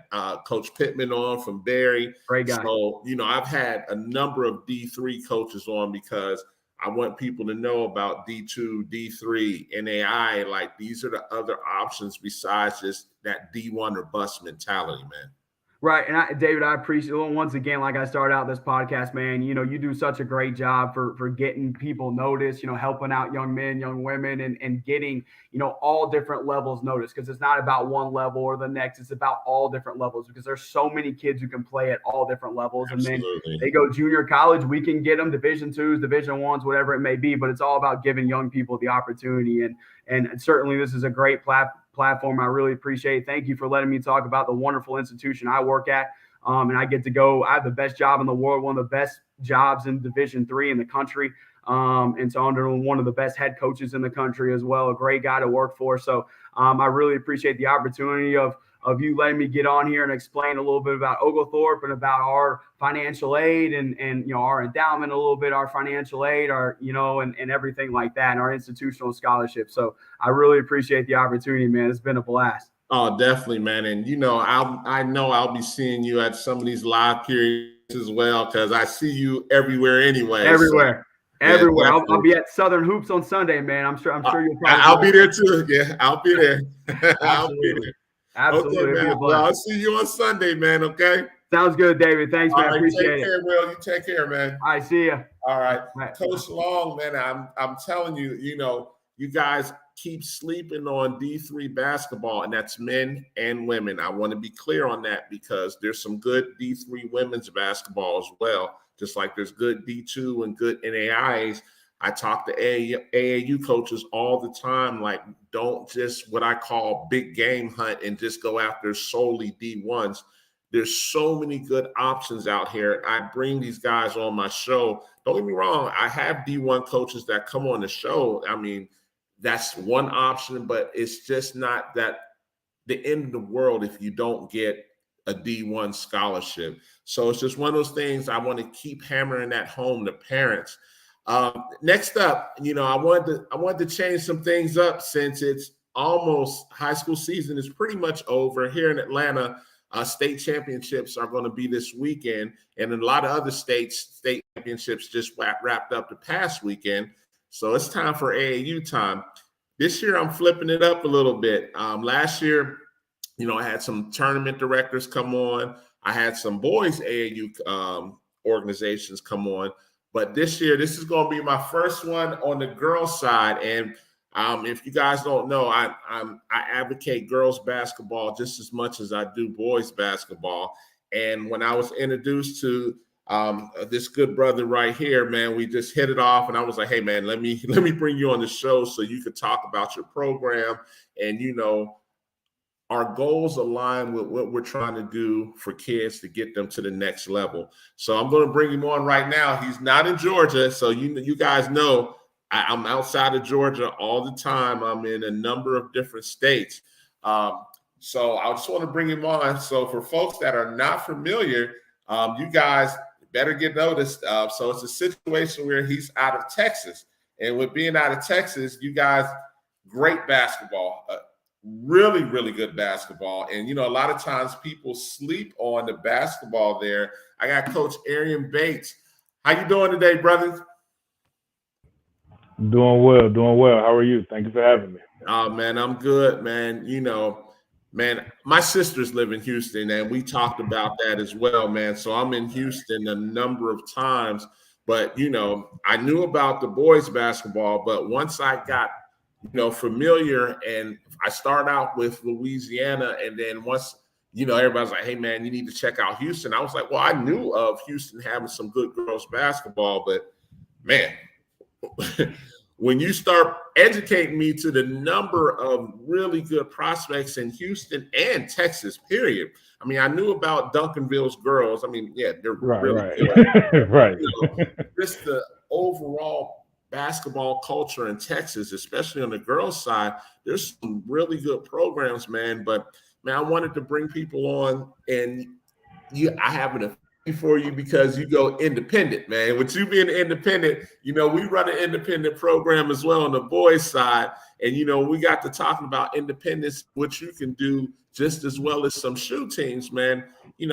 Coach Pittman on from Barry.
Great guy.
So, I've had a number of D3 coaches on because I want people to know about D2, D3, NAI. Like, these are the other options besides just that D1 or bust mentality, man.
Right. And David, I appreciate it. Once again, like I started out this podcast, man, you do such a great job for getting people noticed, helping out young men, young women, and getting, all different levels noticed, because it's not about one level or the next. It's about all different levels, because there's so many kids who can play at all different levels.
Absolutely.
And then they go junior college, we can get them Division twos, Division ones, whatever it may be, but it's all about giving young people the opportunity. And certainly this is a great platform. I really appreciate it. Thank you for letting me talk about the wonderful institution I work at. And I get to go. I have the best job in the world, one of the best jobs in Division III in the country. And so under one of the best head coaches in the country as well, a great guy to work for. So I really appreciate the opportunity of you letting me get on here and explain a little bit about Oglethorpe and about our financial aid and our endowment a little bit, our financial aid, and everything like that, and our institutional scholarship. So I really appreciate the opportunity, man. It's been a blast.
Oh, definitely, man. And I know I'll be seeing you at some of these live periods as well, because I see you everywhere anyway.
Everywhere. Everywhere. I'll be at Southern Hoops on Sunday, man. I'm sure you'll probably.
I'll be there too. Yeah, I'll be there.
I'll be there. Absolutely.
Okay, man. Well, I'll see you on Sunday, man. Okay.
Sounds good, David. Thanks, man.
All right,
appreciate
take care, Will. You take care, man.
All right, see ya.
All right. Coach Long, man, I'm telling you, you guys keep sleeping on D3 basketball, and that's men and women. I want to be clear on that, because there's some good D3 women's basketball as well, just like there's good D2 and good NAIAs. I talk to AAU coaches all the time, like, don't just what I call big game hunt and just go after solely D1s. There's so many good options out here. I bring these guys on my show. Don't get me wrong, I have D1 coaches that come on the show. I mean, that's one option, but it's just not that the end of the world if you don't get a D1 scholarship. So it's just one of those things I want to keep hammering that home to parents. Next up, I wanted to change some things up, since it's almost high school season is pretty much over here in Atlanta. State championships are going to be this weekend, and in a lot of other states, state championships just wrapped up the past weekend. So it's time for AAU time. This year, I'm flipping it up a little bit. Last year, I had some tournament directors come on. I had some boys AAU organizations come on. But this year, this is going to be my first one on the girls' side. And if you guys don't know, I advocate girls basketball just as much as I do boys basketball. And when I was introduced to this good brother right here, man, we just hit it off, and I was like, hey, man, let me bring you on the show so you could talk about your program. And our goals align with what we're trying to do for kids to get them to the next level. So I'm going to bring him on right now. He's not in Georgia, so you guys know I'm outside of Georgia all the time. I'm in a number of different states. So I just want to bring him on. So for folks that are not familiar, you guys better get noticed. So it's a situation where he's out of Texas. And with being out of Texas, you guys, great basketball, really, really good basketball. And, a lot of times people sleep on the basketball there. I got Coach Arian Bates. How you doing today, brother?
Doing well. How are you? Thank you for having me.
Oh, man, I'm good, man. Man, my sisters live in Houston, and we talked about that as well, man. So I'm in Houston a number of times, but, I knew about the boys basketball, but once I got, familiar, and I started out with Louisiana, and then once, everybody's like, hey, man, you need to check out Houston. I was like, well, I knew of Houston having some good girls basketball, but, man, when you start educating me to the number of really good prospects in Houston and Texas, period. I mean, I knew about Duncanville's girls. I mean, yeah, they're really good.
Right.
Just the overall basketball culture in Texas, especially on the girls' side, there's some really good programs, man. But, man, I wanted to bring people on, and I have an for you because you go independent, man. With you being independent, we run an independent program as well on the boys' side. And, we got to talking about independence, what you can do just as well as some shoe teams, man.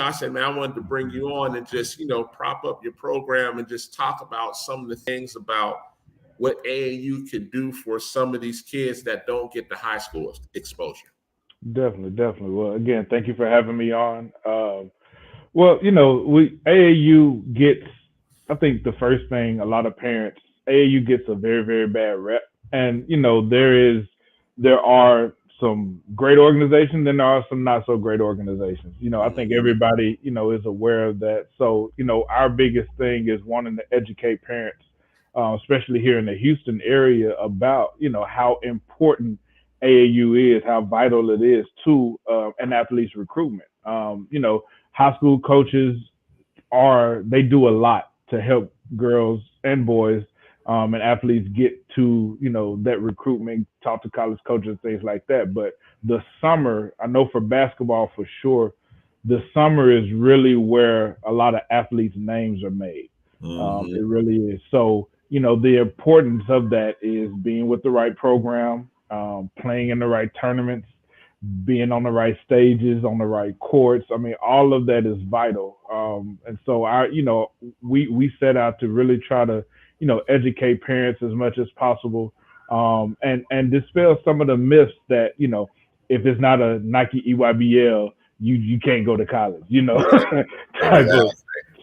I said, man, I wanted to bring you on and just, prop up your program and just talk about some of the things about what AAU can do for some of these kids that don't get the high school exposure.
Definitely. Well, again, thank you for having me on. Well, AAU gets, I think the first thing a lot of parents, AAU gets a very, very bad rep. And, there are some great organizations and there are some not so great organizations. I think everybody, is aware of that. So, our biggest thing is wanting to educate parents, especially here in the Houston area about, how important AAU is, how vital it is to an athlete's recruitment. High school coaches they do a lot to help girls and boys and athletes get to that recruitment, talk to college coaches, things like that. But the summer, I know for basketball for sure, the summer is really where a lot of athletes' names are made. It really is. So the importance of that is being with the right program, playing in the right tournaments, being on the right stages, on the right courts. I mean, all of that is vital. And so we set out to really try to, educate parents as much as possible, and dispel some of the myths that, if it's not a Nike EYBL, you can't go to college,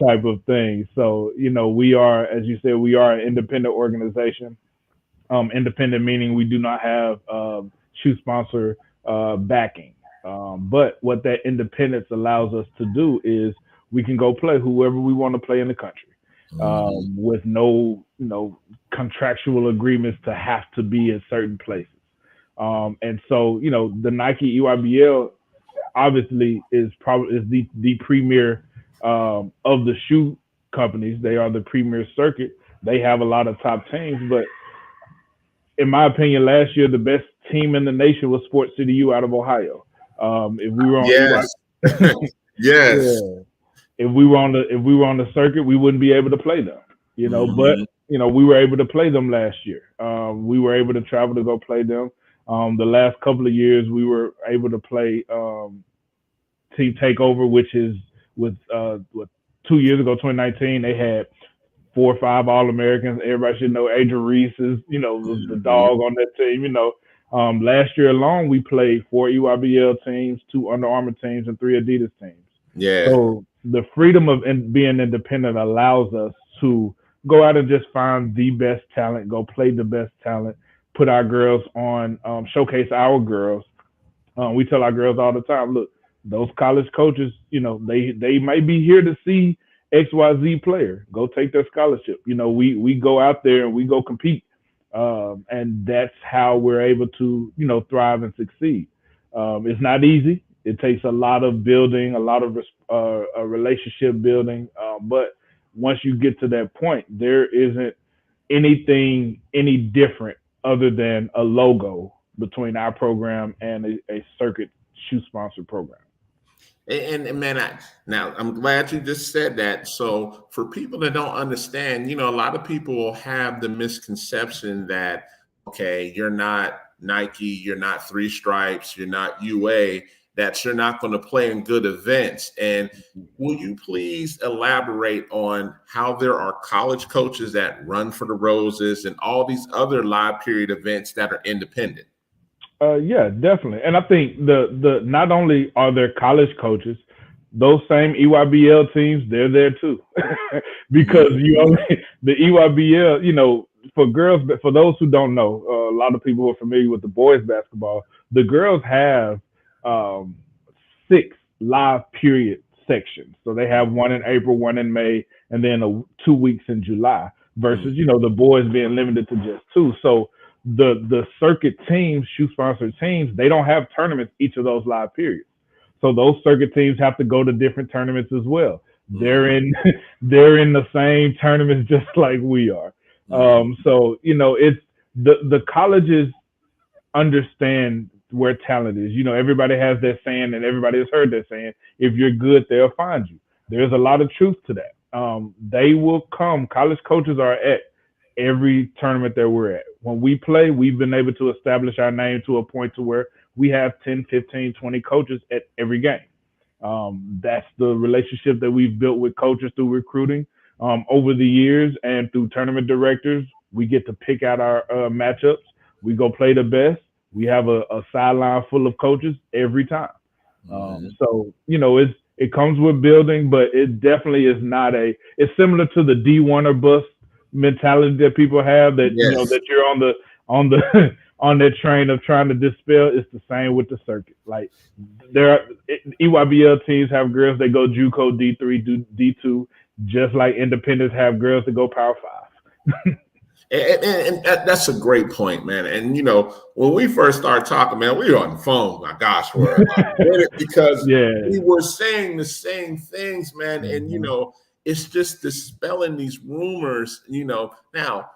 type of thing. So, we are, as you said, we are an independent organization. Independent meaning we do not have shoe sponsor backing. But what that independence allows us to do is we can go play whoever we want to play in the country, with no contractual agreements to have to be in certain places. And so, the Nike EYBL obviously is the premier of the shoe companies. They are the premier circuit. They have a lot of top teams, but in my opinion, last year the best team in the nation was Sports City U out of Ohio. If we were on
yes.
Yeah. If we were on the circuit, we wouldn't be able to play them. But we were able to play them last year. We were able to travel to go play them. The last couple of years, we were able to play Team Takeover, which is with 2 years ago, 2019, they had 4 or 5 All-Americans. Everybody should know Adrian Reese is, was the dog on that team. Last year alone, we played 4 EYBL teams, 2 Under Armour teams, and 3 Adidas teams.
Yeah.
So the freedom of being independent allows us to go out and just find the best talent, go play the best talent, put our girls on, showcase our girls. We tell our girls all the time, look, those college coaches, they might be here to see XYZ player. Go take their scholarship. We go out there and we go compete. And that's how we're able to, thrive and succeed. It's not easy. It takes a lot of building, a lot of relationship building. But once you get to that point, there isn't anything any different other than a logo between our program and a circuit shoe sponsor program.
And man, now I'm glad you just said that. So for people that don't understand, a lot of people have the misconception that, okay, you're not Nike, you're not Three Stripes, you're not UA, that you're not going to play in good events. And will you please elaborate on how there are college coaches that run for the Roses and all these other live period events that are independent?
Yeah, definitely. And I think the not only are there college coaches, those same EYBL teams, they're there too. Because the EYBL, for girls, for those who don't know, a lot of people who are familiar with the boys basketball, the girls have 6 live period sections. So they have one in April, one in May, and then 2 weeks in July versus, the boys being limited to just 2. So the circuit teams, shoe sponsored teams, they don't have tournaments each of those live periods. So those circuit teams have to go to different tournaments as well. They're in the same tournaments just like we are. So it's the colleges understand where talent is. Everybody has that saying, and everybody has heard that saying, if you're good, they'll find you. There's a lot of truth to that. They will come. College coaches are at every tournament that we're at. When we play, we've been able to establish our name to a point to where we have 10, 15, 20 coaches at every game. That's the relationship that we've built with coaches through recruiting over the years, and through tournament directors. We get to pick out our matchups. We go play the best. We have a sideline full of coaches every time. So, It comes with building, but it definitely is not it's similar to the D1 or bust mentality that people have, that that you're on the on that train of trying to dispel. It's the same with the circuit. Like, there are EYBL teams have girls that go JUCO D3, D2, just like independents have girls that go Power 5.
And that's a great point, man. And when we first started talking, man, we were on the phone. My gosh, for a minute, because we were saying the same things, man.
Mm-hmm.
And it's just dispelling these rumors. Now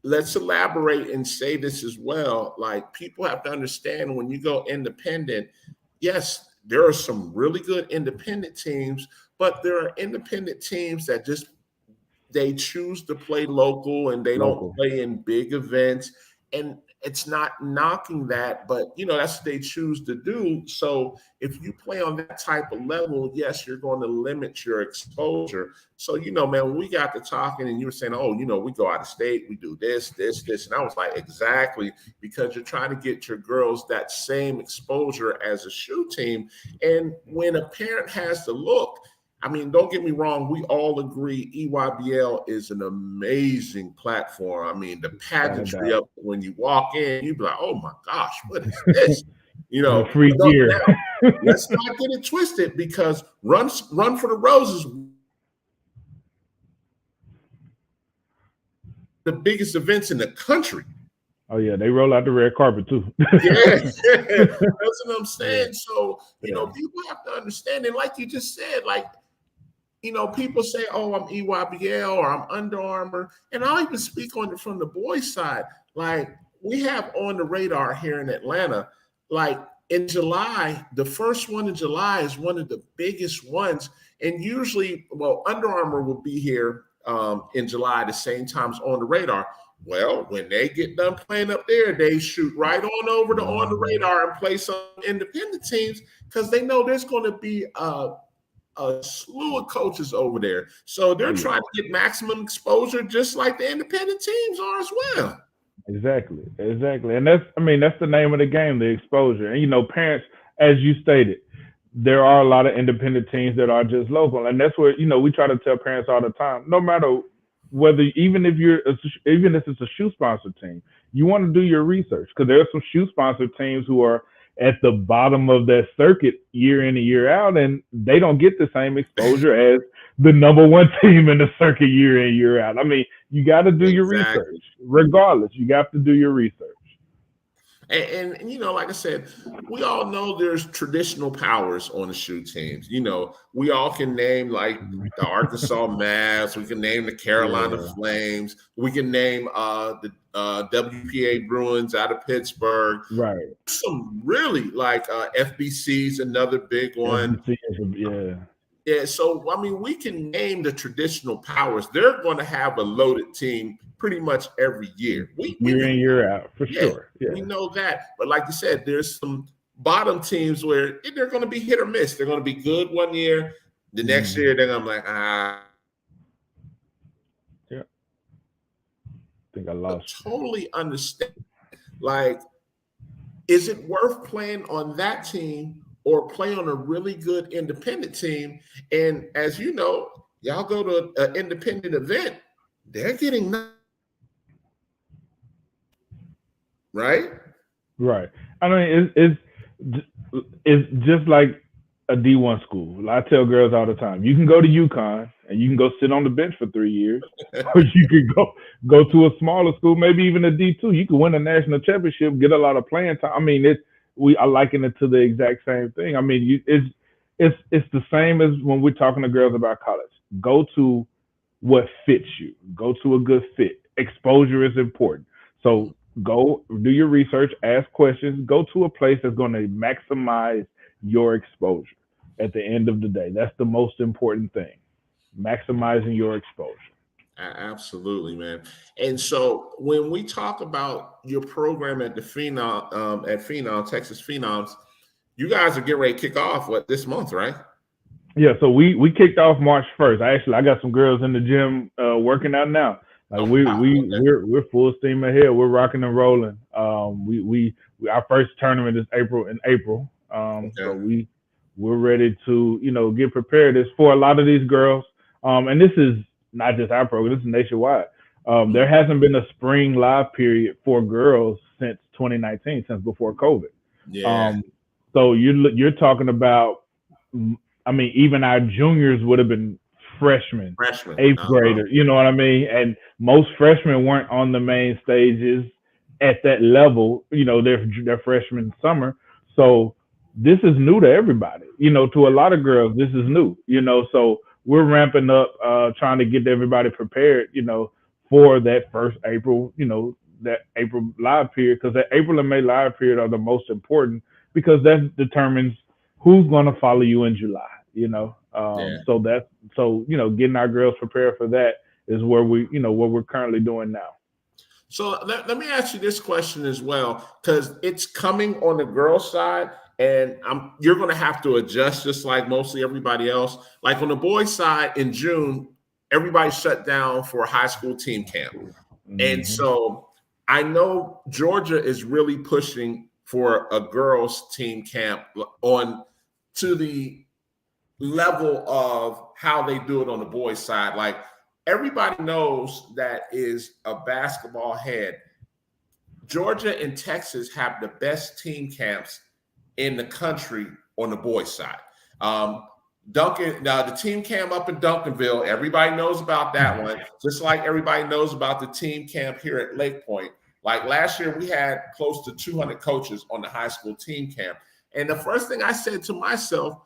let's elaborate and say this as well. Like, people have to understand, when you go independent, yes, there are some really good independent teams, but there are independent teams that just they choose to play local, and they don't play in big events. And it's not knocking that, but that's what they choose to do. So if you play on that type of level, yes, you're going to limit your exposure. So, man, when we got to talking and you were saying, oh, we go out of state, we do this. And I was like, exactly, because you're trying to get your girls that same exposure as a shoe team. And when a parent has to look, I mean, don't get me wrong, we all agree EYBL is an amazing platform. I mean, the pageantry up when you walk in, you'd be like, oh my gosh, what is this?
Free gear.
Now, let's not get it twisted, because Run for the Roses, the biggest events in the country.
Oh yeah, they roll out the red carpet too.
That's what I'm saying. So, people have to understand, and like you just said, like, people say, oh, I'm EYBL or I'm Under Armour. And I'll even speak from the boys' side. Like, we have On the Radar here in Atlanta. Like, in July, the first one in July is one of the biggest ones. And usually, Under Armour will be here in July the same time as On the Radar. Well, when they get done playing up there, they shoot right on over to On the Radar and play some independent teams, because they know there's going to be a slew of coaches over there. So they're trying to get maximum exposure, just like the independent teams are as well.
Exactly. And that's the name of the game, the exposure. And, parents, as you stated, there are a lot of independent teams that are just local. And that's where, we try to tell parents all the time, no matter whether, even if it's a shoe sponsor team, you want to do your research, because there are some shoe sponsor teams who are at the bottom of that circuit year in and year out, and they don't get the same exposure as the number one team in the circuit year in, year out. I mean, you got to do your research. Regardless, you got to do your research.
And like I said, we all know there's traditional powers on the shoe teams. We all can name, like, the Arkansas Mavs. We can name the Carolina Flames. We can name the WPA Bruins out of Pittsburgh.
Right.
Some really, like, FBC's another big one. Yeah. So, I mean, we can name the traditional powers. They're going to have a loaded team pretty much every year.
Year in, year out, for sure. Yeah.
We know that. But like you said, there's some bottom teams where they're going to be hit or miss. They're going to be good one year. The next year, they're going to be like,
Yeah. I think I lost.
Totally understand. Like, is it worth playing on that team or play on a really good independent team? And as you know, y'all go to an independent event, they're getting right.
I mean, it's just like a D1 school. I tell girls all the time, you can go to UConn and you can go sit on the bench for 3 years, or you could go to a smaller school, maybe even a D2. You could win a national championship, get a lot of playing time. I mean, I liken it to the exact same thing. I mean, it's the same as when we're talking to girls about college. Go to what fits you. Go to a good fit. Exposure is important. So go do your research, ask questions, go to a place that's going to maximize your exposure at the end of the day. That's the most important thing, maximizing your exposure.
Absolutely, man. And so when we talk about your program at the Phenom, Texas Phenoms, you guys are getting ready to kick off this month, right?
Yeah, so we kicked off March 1st. I got some girls in the gym working out now. Like we're full steam ahead. We're rocking and rolling. Our first tournament is in April. So we're ready to, get prepared. It's for a lot of these girls. And this is not just our program, this is nationwide. There hasn't been a spring live period for girls since 2019, since before COVID.
Yeah.
So you're talking about, even our juniors would have been freshmen, eighth grader, you know what I mean? And most freshmen weren't on the main stages at that level, their freshman summer. So this is new to everybody, to a lot of girls, this is new, so we're ramping up, trying to get everybody prepared, for that first April, that April live period, because that April and May live period are the most important, because that determines who's going to follow you in July, So getting our girls prepared for that is where what we're currently doing now.
So let me ask you this question as well, because it's coming on the girls' side, and you're going to have to adjust just like mostly everybody else. Like on the boys' side in June, everybody shut down for a high school team camp. Mm-hmm. And so I know Georgia is really pushing for a girls' team camp on to the level of how they do it on the boys' side. Like, everybody knows that is a basketball head. Georgia and Texas have the best team camps in the country on the boys' side. The team camp up in Duncanville, everybody knows about that one, just like everybody knows about the team camp here at Lake Point. Like last year, we had close to 200 coaches on the high school team camp. And the first thing I said to myself,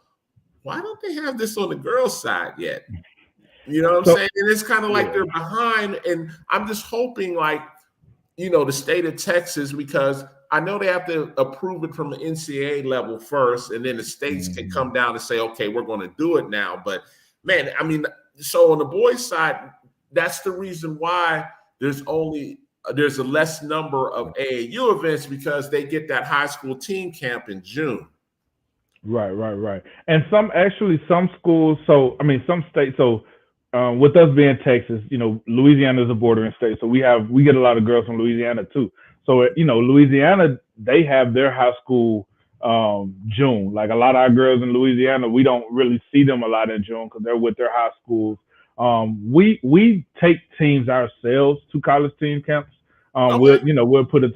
why don't they have this on the girls' side yet? You know what I'm saying? And it's kind of like they're behind. And I'm just hoping, the state of Texas, because I know they have to approve it from the NCAA level first, and then the states can come down and say, okay, we're going to do it now. But, man, so on the boys' side, that's the reason why there's a less number of AAU events, because they get that high school team camp in June.
Right. And some schools, some states, with us being Texas, Louisiana is a bordering state. So we get a lot of girls from Louisiana too. So, Louisiana, they have their high school June. Like a lot of our girls in Louisiana, we don't really see them a lot in June because they're with their high schools. We take teams ourselves to college team camps. Okay.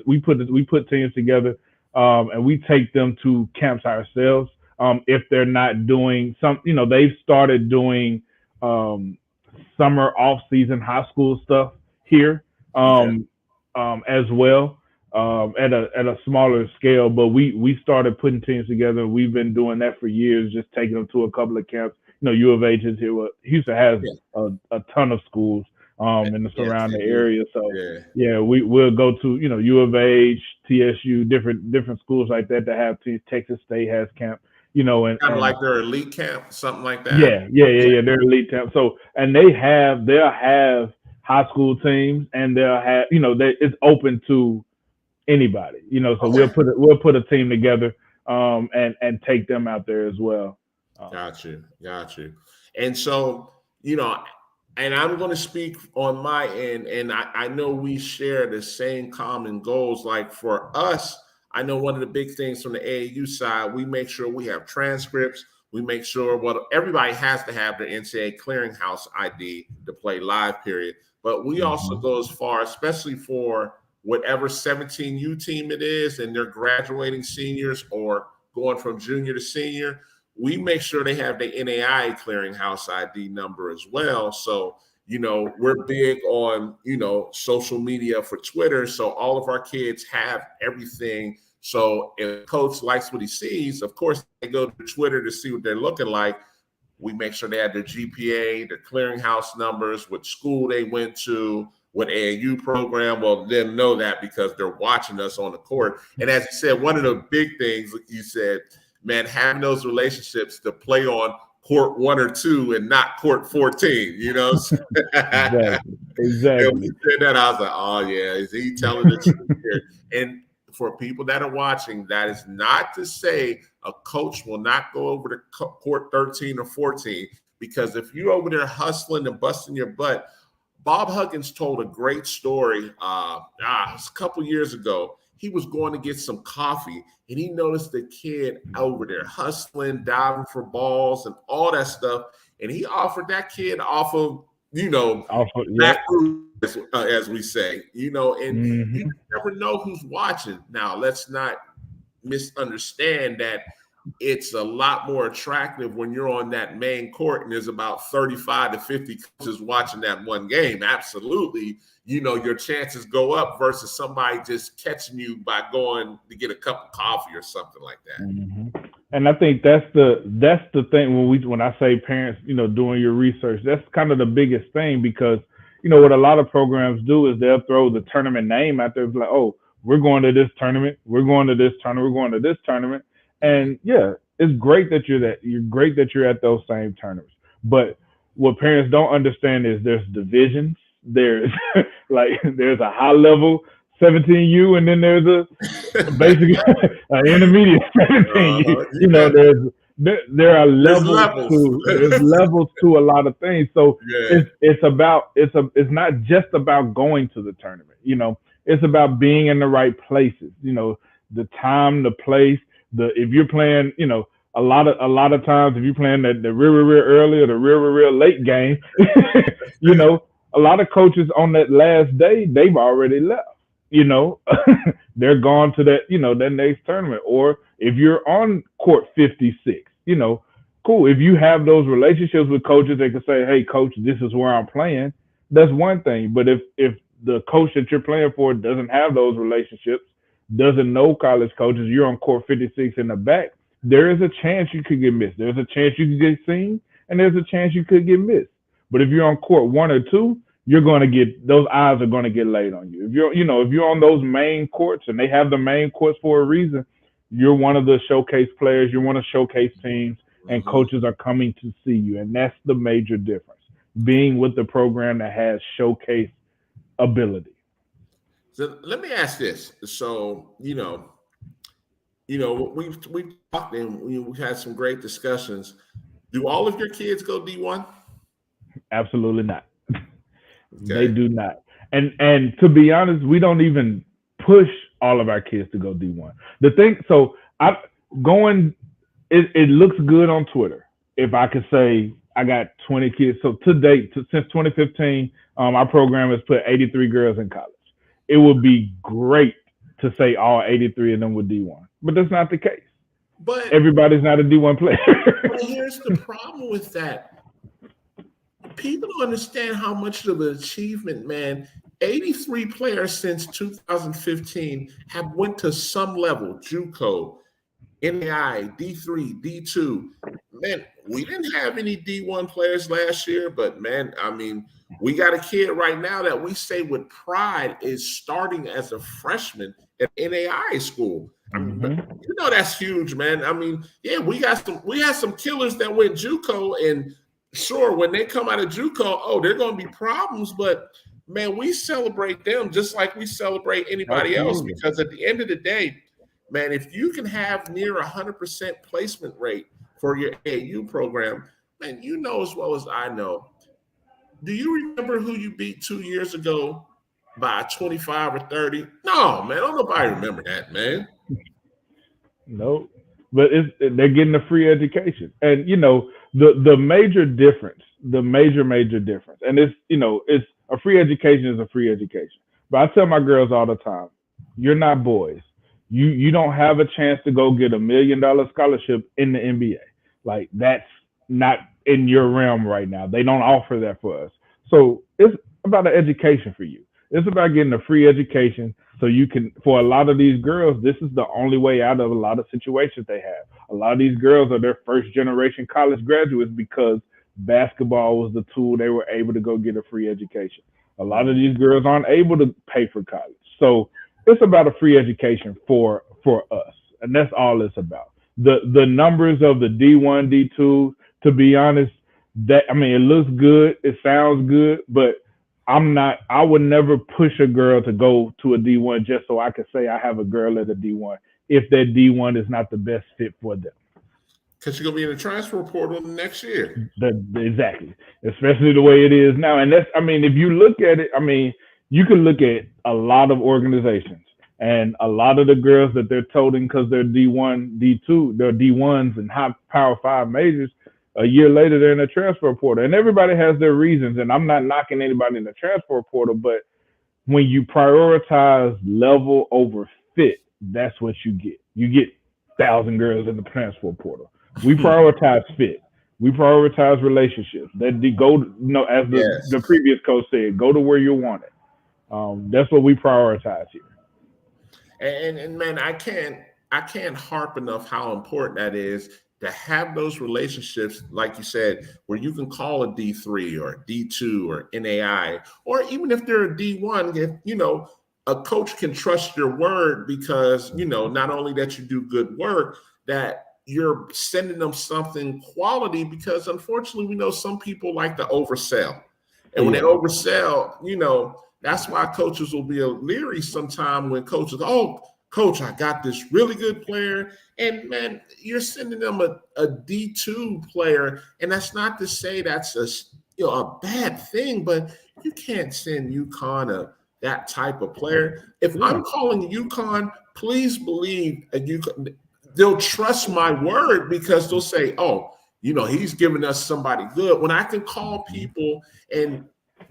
We put teams together, and we take them to camps ourselves. If they're not doing they've started doing summer off-season high school stuff here as well, at a smaller scale. But we started putting teams together. We've been doing that for years, just taking them to a couple of camps. U of H is here. Houston has a ton of schools in the surrounding area. So we'll go to U of H, TSU, different schools like that have teams. Texas State has camp. And
kind of like their elite camp, something like that.
Yeah. Their elite camp. So, and they'll have high school teams, and they'll have, it's open to anybody. So we'll put a team together, and take them out there as well.
Got you. And so, and I'm going to speak on my end, and I know we share the same common goals. Like for us, I know one of the big things from the AAU side, we make sure we have transcripts. We make sure everybody has to have their NCAA clearinghouse ID to play live period. But we also go as far, especially for whatever 17U team it is, and they're graduating seniors or going from junior to senior, we make sure they have the NAIA clearinghouse ID number as well. So, we're big on, social media for Twitter. So all of our kids have everything. So if coach likes what he sees, of course, they go to Twitter to see what they're looking like. We make sure they have their GPA, their clearinghouse numbers, what school they went to, what AAU program. Well, they'll know that because they're watching us on the court. And as you said, one of the big things you said, man, having those relationships to play on court 1 or 2 and not court 14,
Exactly.
And when you said that, I was like, oh yeah, is he telling the truth here? And for people that are watching, that is not to say a coach will not go over to court 13 or 14, because if you're over there hustling and busting your butt, Bob Huggins told a great story a couple years ago. he was going to get some coffee, and he noticed the kid over there hustling, diving for balls, and all that stuff. And he offered that kid off of, back room, as we say, and you never know who's watching. Now, let's not misunderstand that it's a lot more attractive when you're on that main court and there's about 35 to 50 coaches watching that one game. Absolutely. Your chances go up versus somebody just catching you by going to get a cup of coffee or something like that.
Mm-hmm. And I think that's the thing when I say parents, doing your research, that's kind of the biggest thing, because, what a lot of programs do is they'll throw the tournament name out there. It's like, oh, we're going to this tournament. We're going to this tournament. We're going to this tournament. And yeah, it's great that you're at those same tournaments. But what parents don't understand is there's divisions. There's there's a high level 17U, and then there's basically an intermediate 17U. There are levels to a lot of things. So it's not just about going to the tournament. It's about being in the right places. The time, the place. If you're playing, a lot of times if you're playing the real early or the real late game, a lot of coaches on that last day, they've already left. They're gone to that, that next tournament. Or if you're on court 56, cool. If you have those relationships with coaches, they can say, hey, coach, this is where I'm playing. That's one thing. But if the coach that you're playing for doesn't have those relationships, doesn't know college coaches, you're on court 56 in the back, there is a chance you could get missed. There's a chance you could get seen, and there's a chance you could get missed. But if you're on court 1 or 2, you're going to get, those eyes are going to get laid on you. If you're on those main courts, and they have the main courts for a reason, you're one of the showcase players, you're one of the showcase teams, and coaches are coming to see you. And that's the major difference, being with the program that has showcase ability.
So let me ask this. So, we've talked and we've had some great discussions. Do all of your kids go D1?
Absolutely not. Okay. They do not. And to be honest, we don't even push all of our kids to go D1. It looks good on Twitter. If I could say I got 20 kids. So to date, since 2015, our program has put 83 girls in college. It would be great to say all 83 of them were D1, but that's not the case. But everybody's not a D1 player.
But here's the problem with that. People don't understand how much of an achievement, man. 83 players since 2015 have went to some level, JUCO, NAI, D3, D2. Man, we didn't have any D1 players last year, but man, I mean, we got a kid right now that we say with pride is starting as a freshman at NAI school. I mean, that's huge, man. I mean, yeah, we had some killers that went JUCO, and sure, when they come out of JUCO, they're going to be problems, but man, we celebrate them just like we celebrate anybody else, because at the end of the day, man, if you can have near 100% placement rate for your AAU program, man, you know as well as I know. Do you remember who you beat 2 years ago by 25 or 30? No, man, don't nobody remember that, man.
No, but they're getting a free education. And, the major difference, major difference, and it's a free education is a free education. But I tell my girls all the time, you're not boys. You don't have a chance to go get $1 million scholarship in the NBA. Like, that's not in your realm right now. They don't offer that for us. So it's about an education for you. It's about getting a free education so you can, for a lot of these girls, this is the only way out of a lot of situations they have. A lot of these girls are their first generation college graduates because basketball was the tool they were able to go get a free education. A lot of these girls aren't able to pay for college. So it's about a free education for us. And that's all it's about. The numbers of the D1, D2, to be honest, it looks good, it sounds good, but I would never push a girl to go to a D1 just so I could say I have a girl at a D1 if that D1 is not the best fit for them.
Because you're going to be in the transfer portal next year.
Exactly. Especially the way it is now. And if you look at it, you can look at a lot of organizations And a lot of the girls that they're toting because they're D1, D2, they're D1s and high Power 5 majors, a year later they're in the transfer portal. And everybody has their reasons, and I'm not knocking anybody in the transfer portal, but when you prioritize level over fit, that's what you get. You get 1,000 girls in the transfer portal. We prioritize fit. We prioritize relationships. That go, as the previous coach said, go to where you want it. That's what we prioritize here.
And man, I can't harp enough how important that is to have those relationships, like you said, where you can call a D3 or a D2 or NAI, or even if they're a D1, if a coach can trust your word because not only that you do good work, that you're sending them something quality, because unfortunately we know some people like to oversell. And when they oversell, that's why coaches will be leery sometime when coaches, oh, coach, I got this really good player. And man, you're sending them a D2 player. And that's not to say that's a bad thing, but you can't send UConn that type of player. If I'm calling UConn, please believe they'll trust my word, because they'll say, oh, he's giving us somebody good. When I can call people and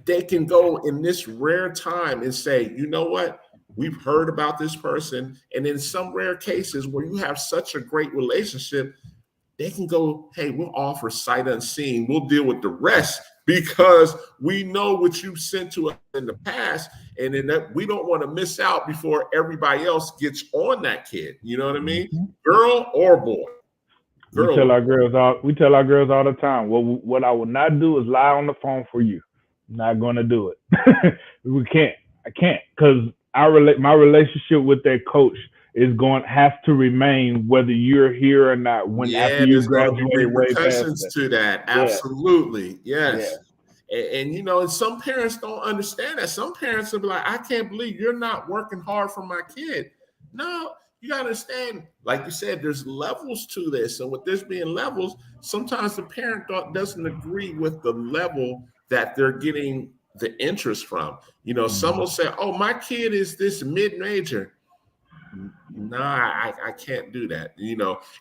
they can go in this rare time and say, you know what, we've heard about this person. And in some rare cases where you have such a great relationship, they can go, hey, we'll offer sight unseen. We'll deal with the rest because we know what you've sent to us in the past. And then we don't want to miss out before everybody else gets on that kid. You know what I mean? Mm-hmm. Girl or boy.
We tell our girls all the time, what I will not do is lie on the phone for you. I'm not going to do it. I can't, because my relationship with that coach has to remain whether you're here or not. After you graduate, way past
to that. Absolutely, yes. And and some parents don't understand that. Some parents will be like, I can't believe you're not working hard for my kid. No, you got to understand, like you said, there's levels to this. And with this being levels, sometimes the parent doesn't agree with the level that they're getting the interest from. Some will say, oh, my kid is this mid-major. Nah, I can't do that,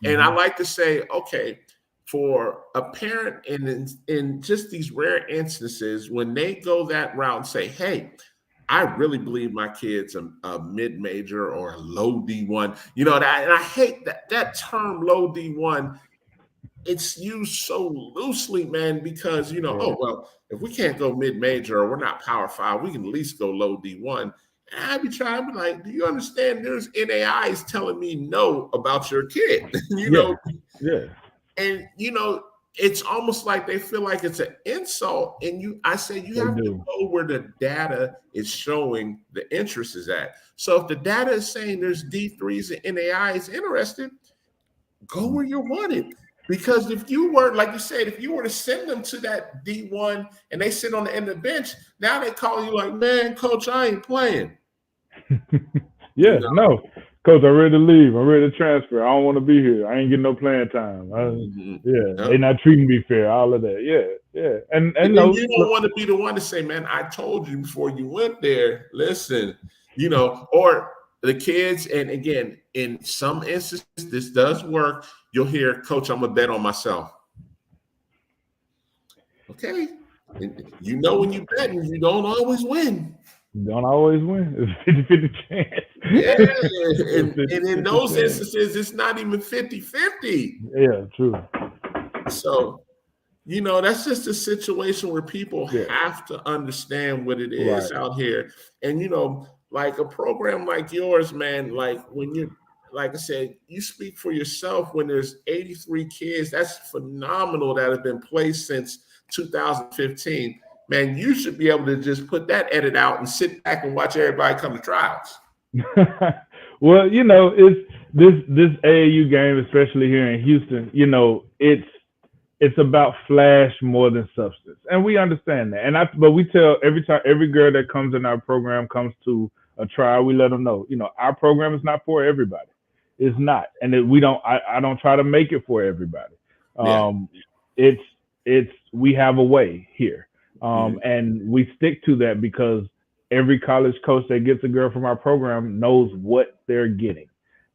And I like to say, okay, for a parent in just these rare instances, when they go that route and say, hey, I really believe my kid's a mid-major or a low D1, and I hate that term low D1. It's used so loosely, man, because, oh, well, if we can't go mid-major or we're not Power 5, we can at least go low D1. And I'd be trying to be like, do you understand there's NAIs telling me no about your kid?
Yeah.
And, it's almost like they feel like it's an insult. And I say you have to go where the data is showing the interest is at. So if the data is saying there's D3s and NAIs interested, go where you're wanted. Because if you were, like you said, if you were to send them to that D1 and they sit on the end of the bench, now they call you like, man, coach, I ain't playing.
No. Coach, I'm ready to leave. I'm ready to transfer. I don't want to be here. I ain't getting no playing time. They're not treating me fair. All of that. Yeah. And
you don't want to be the one to say, man, I told you before you went there. Listen, or the kids. And again, in some instances, this does work. You'll hear, Coach, I'm going to bet on myself. Okay. And when you bet, you don't always win.
You don't always win. It's 50-50 chance.
Yeah. And in those instances, it's not even 50-50.
Yeah, true.
So, that's just a situation where people have to understand what it is out here. And, like a program like yours, man, like when you, like I said, you speak for yourself. When there's 83 kids, that's phenomenal that have been placed since 2015. Man, you should be able to just put that edit out and sit back and watch everybody come to trials.
Well, it's this AAU game, especially here in Houston, it's about flash more than substance. And we understand that. But we tell every girl that comes in our program comes to a trial, we let them know, our program is not for everybody. It's not. And I don't try to make it for everybody. We have a way here. And we stick to that because every college coach that gets a girl from our program knows what they're getting.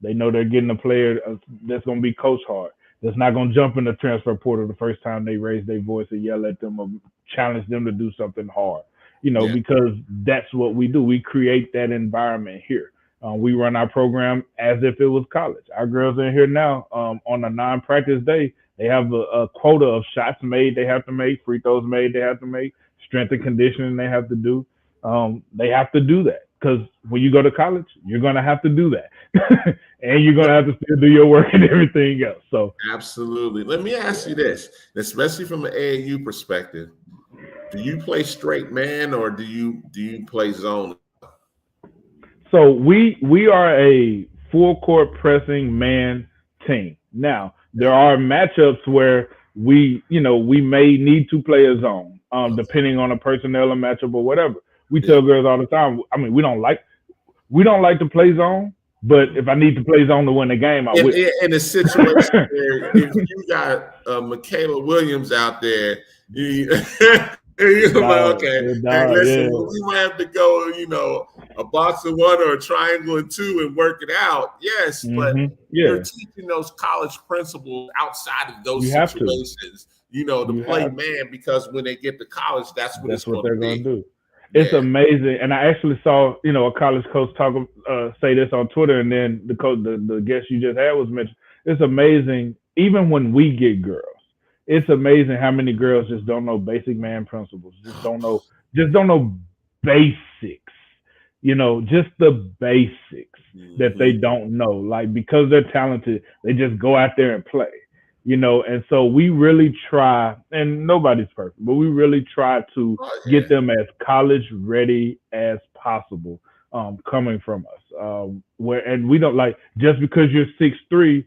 They know they're getting a player that's going to be coach hard. That's not going to jump in the transfer portal the first time they raise their voice and yell at them or challenge them to do something hard. Because that's what we do. We create that environment here. We run our program as if it was college. Our girls in here now on a non-practice day, they have a quota of shots made they have to make, free throws made they have to make, strength and conditioning they have to do. They have to do that because when you go to college, you're going to have to do that. And you're going to have to still do your work and everything else. So
absolutely. Let me ask you this, especially from an AAU perspective. Do you play straight man or do you play zone?
So we are a full court pressing man team. Now, there are matchups where we may need to play a zone, depending on a personnel or matchup or whatever. We tell girls all the time, I mean, we don't like to play zone, but if I need to play zone to win the game, I will.
In a situation where if you got Michaela Williams out there, okay, listen, we might have to go, a box of one or a triangle and two and work it out. Yes, but you're teaching those college principles outside of those situations, to play man, because when they get to college, that's what
they're going to do. It's amazing. And I actually saw, a college coach say this on Twitter, and then the guest you just had was mentioned. It's amazing, even when we get girls. It's amazing how many girls just don't know basic man principles. Just don't know basics. Just the basics that they don't know. Like, because they're talented, they just go out there and play. And so we really try, and nobody's perfect, but we really try to get them as college ready as possible, coming from us. And we don't just because you're 6'3",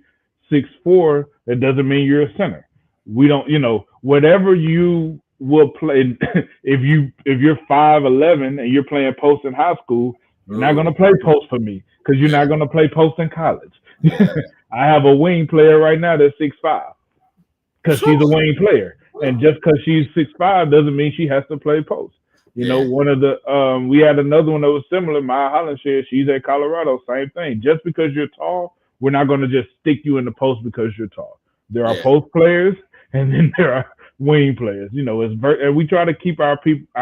6'4", that doesn't mean you're a center. We don't, whatever you will play. If you're 5'11" and you're playing post in high school, you're not going to play post for me because you're not going to play post in college. I have a wing player right now that's 6'5", because she's a wing player, and just because she's 6'5" doesn't mean she has to play post. One of the we had another one that was similar. Maya Hollinshed, she's at Colorado, same thing. Just because you're tall, we're not going to just stick you in the post because you're tall. There are post players, and then there are wing players. And we try to keep our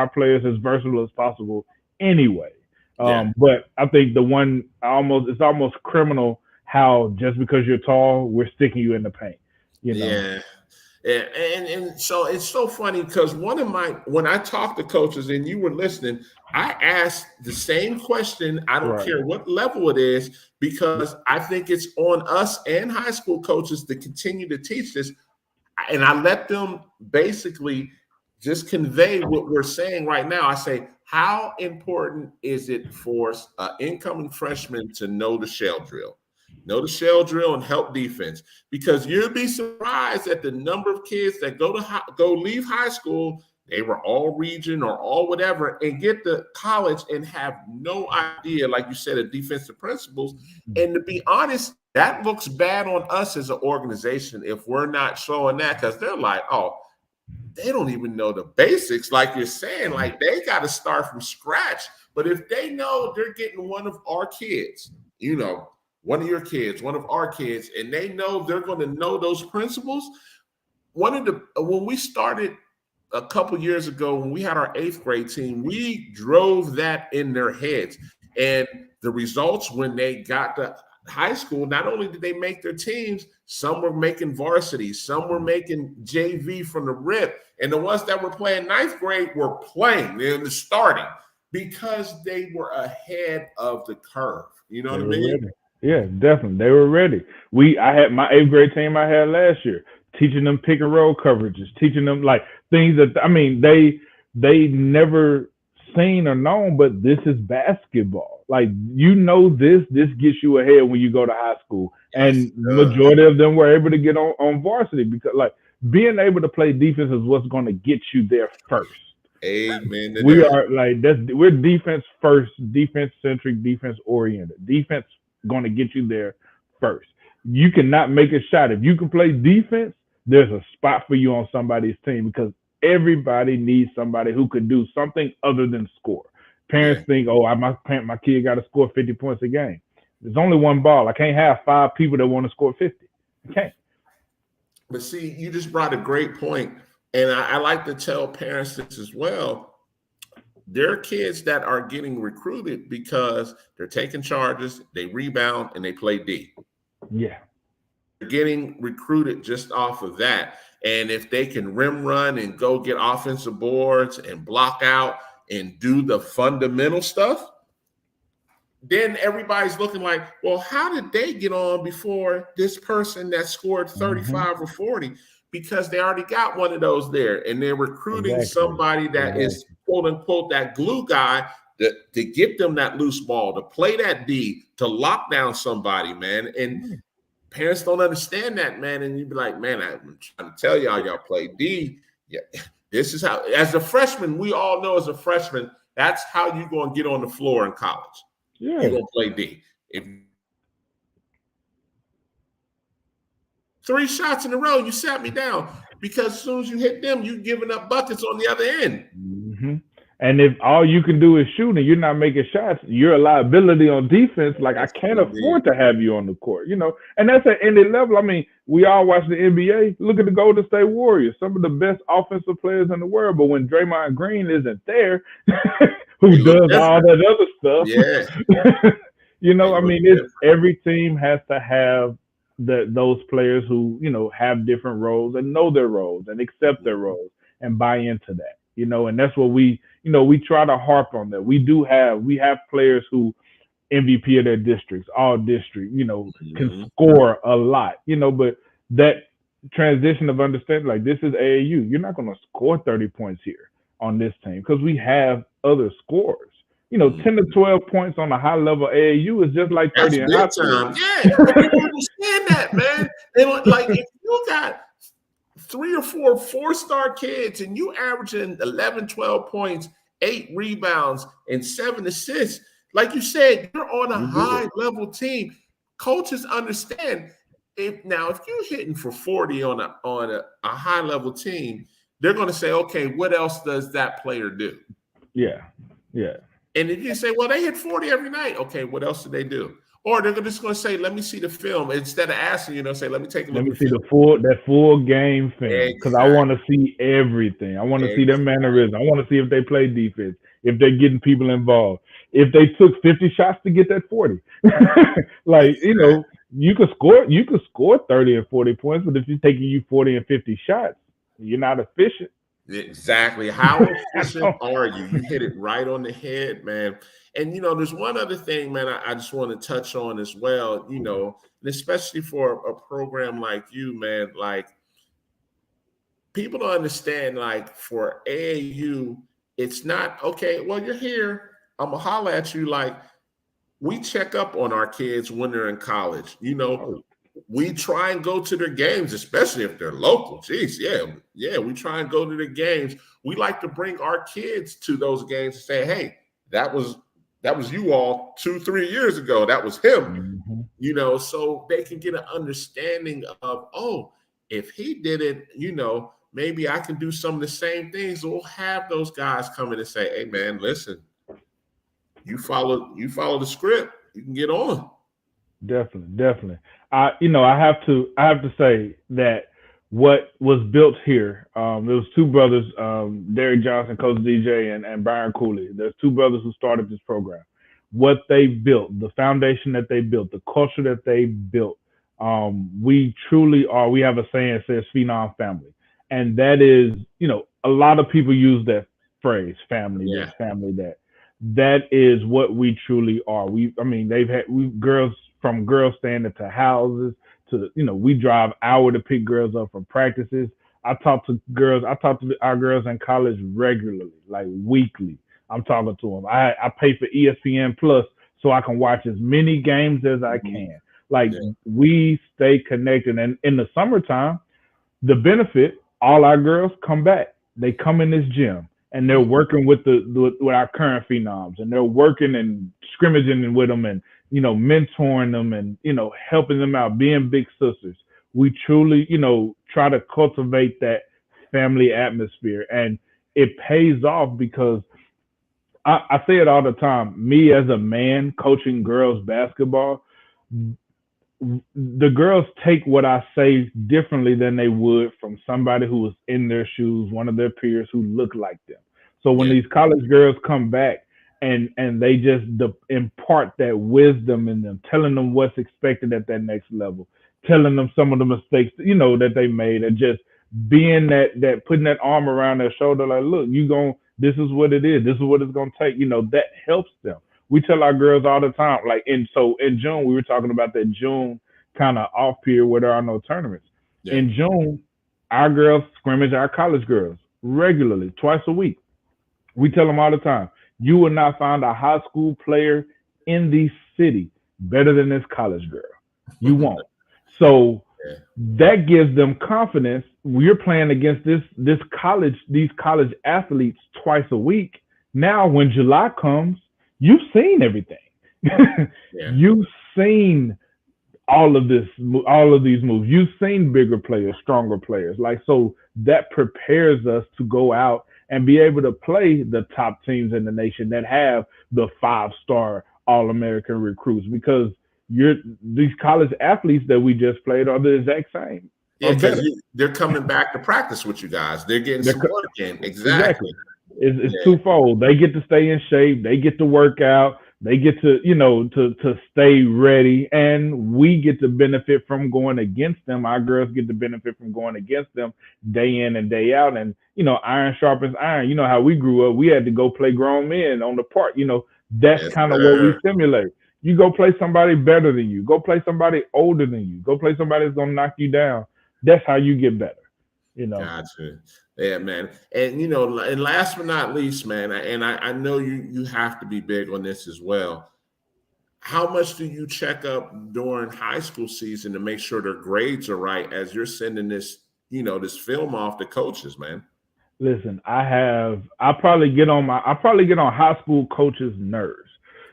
players as versatile as possible anyway. But I think it's almost criminal how just because you're tall, we're sticking you in the paint.
Yeah. And so it's so funny because when I talk to coaches and you were listening, I asked the same question. I don't care what level it is, because I think it's on us and high school coaches to continue to teach this. And I let them basically just convey what we're saying right now. I say, how important is it for an incoming freshman to know the shell drill? Know the shell drill and help defense, because you'll be surprised at the number of kids that leave high school. They were all region or all whatever, and get to college and have no idea, like you said, of defensive principles. And to be honest, that looks bad on us as an organization if we're not showing that, because they're like, oh, they don't even know the basics, like you're saying. Like, they got to start from scratch. But if they know they're getting one of our kids, one of your kids, one of our kids, and they know they're going to know those principles. When we started a couple years ago, when we had our 8th grade team, we drove that in their heads. And the results when they got to high school, not only did they make their teams, some were making varsity, some were making JV from the rip. And the ones that were playing 9th grade were playing in the starting because they were ahead of the curve. You know what I mean?
Ready. Yeah, definitely. They were ready. I had my 8th grade team I had last year, teaching them pick and roll coverages, teaching them like things that, they never seen or known, but this is basketball. Like, this gets you ahead when you go to high school. And majority of them were able to get on varsity, because being able to play defense is what's going to get you there first.
Amen.
We're defense first, defense centric, defense oriented. Defense going to get you there first. You cannot make a shot. If you can play defense, there's a spot for you on somebody's team, because everybody needs somebody who could do something other than score. Parents think, oh, my kid got to score 50 points a game. There's only one ball. I can't have 5 people that want to score 50. I can't.
But see, you just brought a great point, and I like to tell parents this as well. There are kids that are getting recruited because they're taking charges, they rebound, and they play D.
Yeah.
They're getting recruited just off of that. And if they can rim run and go get offensive boards and block out and do the fundamental stuff, then everybody's looking like, well, how did they get on before this person that scored 35 or 40? Because they already got one of those there, and they're recruiting somebody that is, quote unquote, that glue guy to get them that loose ball, to play that D, to lock down somebody, man. And parents don't understand that, man. And you'd be like, man, I'm trying to tell y'all play D. Yeah, this is how, as a freshman, we all know as a freshman, that's how you're going to get on the floor in college.
Yeah.
You're going to play D. If 3 shots in a row, you sat me down, because as soon as you hit them, you're giving up buckets on the other end.
Mm-hmm. And if all you can do is shoot and you're not making shots, you're a liability on defense. Like, I can't afford to have you on the court, And that's at any level. I mean, we all watch the NBA. Look at the Golden State Warriors, some of the best offensive players in the world. But when Draymond Green isn't there, who does all that other stuff?
Yeah.
I mean, every team has to have those players who, have different roles and know their roles and accept their roles and buy into that, and that's what we try to harp on that. We have players who MVP of their districts, all district, can score a lot, but that transition of understanding, like, this is AAU. You're not going to score 30 points here on this team because we have other scorers. 10 to 12 points on a high level AAU is just like 30 in high school.
Yeah, you understand that, man. And like, if you got 3 or 4 4-star kids and you averaging 11, 12 points, 8 rebounds, and 7 assists, like you said, you're on a high level team. Coaches understand if you're hitting for 40 on a high level team, they're going to say, okay, what else does that player do?
Yeah.
And if you say, well, they hit 40 every night, okay, what else do they do? Or they're just going to say, let me see the film. Instead of asking, say, let me take a look.
Let me see that full game film, because I want to see everything. I want to see their mannerisms. I want to see if they play defense, if they're getting people involved, if they took 50 shots to get that 40. Like, you could score 30 and 40 points, but if you're taking 40 and 50 shots, you're not efficient.
Exactly. How efficient are you? You hit it right on the head, man. And, there's one other thing, man, I just want to touch on as well, and especially for a program like you, man, like, people don't understand, like, for AAU, it's not, okay, well, you're here, I'm going to holler at you. Like, we check up on our kids when they're in college, We try and go to their games, especially if they're local. Jeez, yeah, we try and go to the games. We like to bring our kids to those games and say, hey, that was you all 2-3 years ago. That was him, so they can get an understanding of, oh, if he did it, maybe I can do some of the same things. We'll have those guys come in and say, hey, man, listen, you follow the script, you can get on.
Definitely. I have to say that what was built here, there was 2 brothers, Derek Johnson, Coach DJ, and Byron Cooley. There's 2 brothers who started this program. What they built, the foundation that they built, the culture that they built, we truly are. We have a saying that says "Phenom family," and that is, a lot of people use that phrase, family, this, family, that. That is what we truly are. Girls, from girls staying at the houses to, we drive hour to pick girls up from practices. I talk to our girls in college regularly, like weekly. I'm talking to them. I pay for ESPN Plus so I can watch as many games as I can. Like, we stay connected. And in the summertime, the benefit, all our girls come back. They come in this gym and they're working with our current phenoms, and they're working and scrimmaging with them and, mentoring them and, helping them out, being big sisters. We truly, try to cultivate that family atmosphere, and it pays off because I say it all the time. Me as a man coaching girls basketball, the girls take what I say differently than they would from somebody who was in their shoes, one of their peers who looked like them. So when these college girls come back and they just impart that wisdom in them, telling them what's expected at that next level, telling them some of the mistakes, that they made, and just being that putting that arm around their shoulder, like, look, this is what it is. This is what it's going to take. That helps them. We tell our girls all the time, like, in June, we were talking about that June kind of off period where there are no tournaments. Yeah. In June, our girls scrimmage our college girls regularly, twice a week. We tell them all the time, you will not find a high school player in the city better than this college girl. You won't. So that gives them confidence. We're playing against these college athletes twice a week. Now, when July comes, you've seen everything. You've seen all of these moves. You've seen bigger players, stronger players. Like, so that prepares us to go out and be able to play the top teams in the nation that have the 5-star All-American recruits, because these college athletes that we just played are the exact same.
Yeah, because they're coming back to practice with you guys. They're getting some work in. Exactly.
It's twofold. They get to stay in shape. They get to work out. They get to, to stay ready. And we get to benefit from going against them. Our girls get to benefit from going against them day in and day out. And, iron sharpens iron. You know how we grew up. We had to go play grown men on the park. That's kind of what we simulate. You go play somebody better than you. Go play somebody older than you. Go play somebody that's going to knock you down. That's how you get better.
Gotcha. Yeah, man. And, and last but not least, man, and I know you have to be big on this as well. How much do you check up during high school season to make sure their grades are right as you're sending this, this film off to coaches, man?
Listen, I probably get on high school coaches' nerves.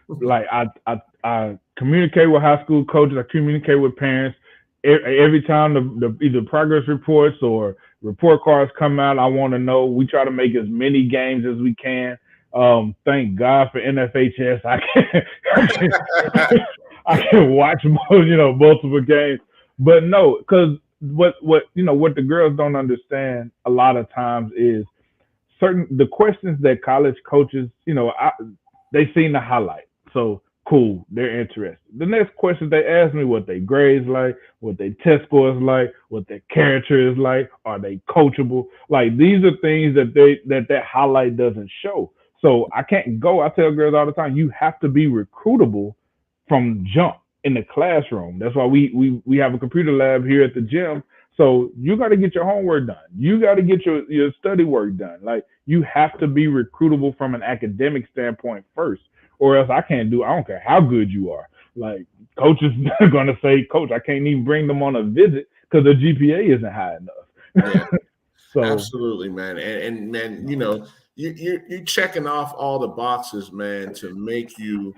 Like, I communicate with high school coaches. I communicate with parents. Every time the either progress reports or report cards come out, I want to know. We try to make as many games as we can. Thank God for NFHS. I can watch multiple games. But no, because what the girls don't understand a lot of times is the questions that college coaches, they seem to highlight. So cool, they're interested. The next question they ask me, what their grades like, what their test scores like, what their character is like, are they coachable? Like, these are things that highlight doesn't show. So I can't go. I tell girls all the time, you have to be recruitable from jump in the classroom. That's why we have a computer lab here at the gym. So you got to get your homework done. You got to get your study work done. Like, you have to be recruitable from an academic standpoint first. Or else I don't care how good you are. Like, coach is going to say, Coach, I can't even bring them on a visit because the GPA isn't high enough.
Yeah. So, absolutely, man. And man, you're checking off all the boxes, man, to make you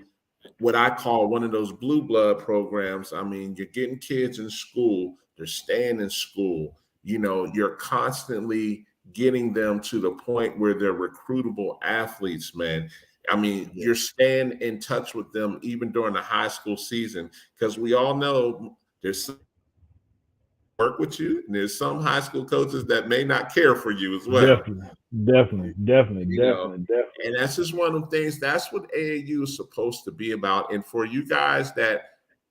what I call one of those blue blood programs. I mean, you're getting kids in school. They're staying in school. You're constantly getting them to the point where they're recruitable athletes, man. I mean, you're staying in touch with them even during the high school season, because we all know there's some work with you, and there's some high school coaches that may not care for you as well.
Definitely.
And that's just one of the things. That's what AAU is supposed to be about. And for you guys that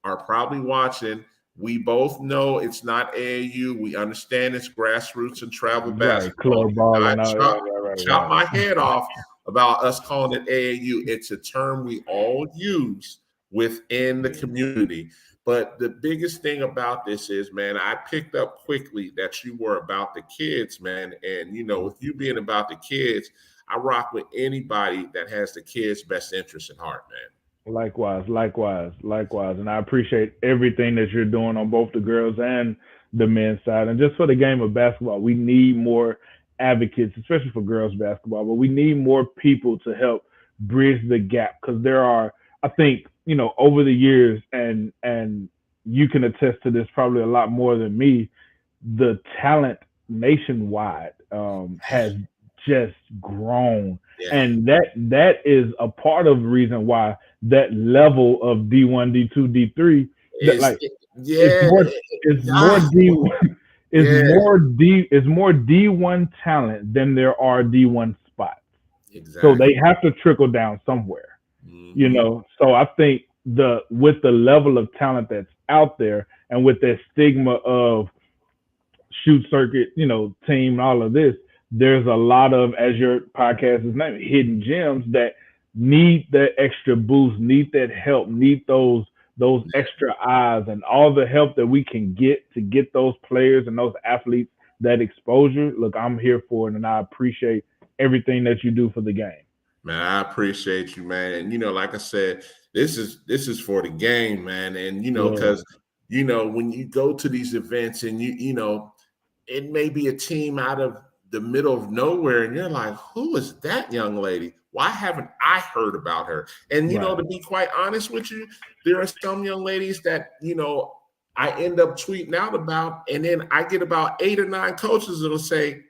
are probably watching, we both know it's not AAU. We understand it's grassroots and travel basketball.
Club ball.
Chop my head off about us calling it AAU. It's a term we all use within the community. But the biggest thing about this is, man, I picked up quickly that you were about the kids, man. And, with you being about the kids, I rock with anybody that has the kids' best interest at heart, man.
Likewise. And I appreciate everything that you're doing on both the girls and the men's side. And just for the game of basketball, we need more advocates, especially for girls basketball, but we need more people to help bridge the gap, because there are, I think, over the years, and you can attest to this probably a lot more than me, the talent nationwide has just grown.
Yeah.
And that is a part of the reason why that level of D1, D2, D3, that like it's more D1 is more D1 talent than there are D1 spots.
Exactly.
So they have to trickle down somewhere. You know, so I think with the level of talent that's out there and with that stigma of shoot circuit, you know, team, all of this, there's a lot of, as your podcast is named, hidden gems that need that extra boost, need that help, need those extra eyes and all the help that we can get to get those players and those athletes that exposure. Look, I'm here for it, and I appreciate everything that you do for the game.
Man, I appreciate you, man. And, you know, like I said, this is for the game, man. And, you know, because, you know, when you go to these events and, you know, it may be a team out of the middle of nowhere and you're like, who is that young lady? Why haven't I heard about her? And, you know, to be quite honest with you, there are some young ladies that, you know, I end up tweeting out about, and then I get about 8 or 9 coaches that'll say,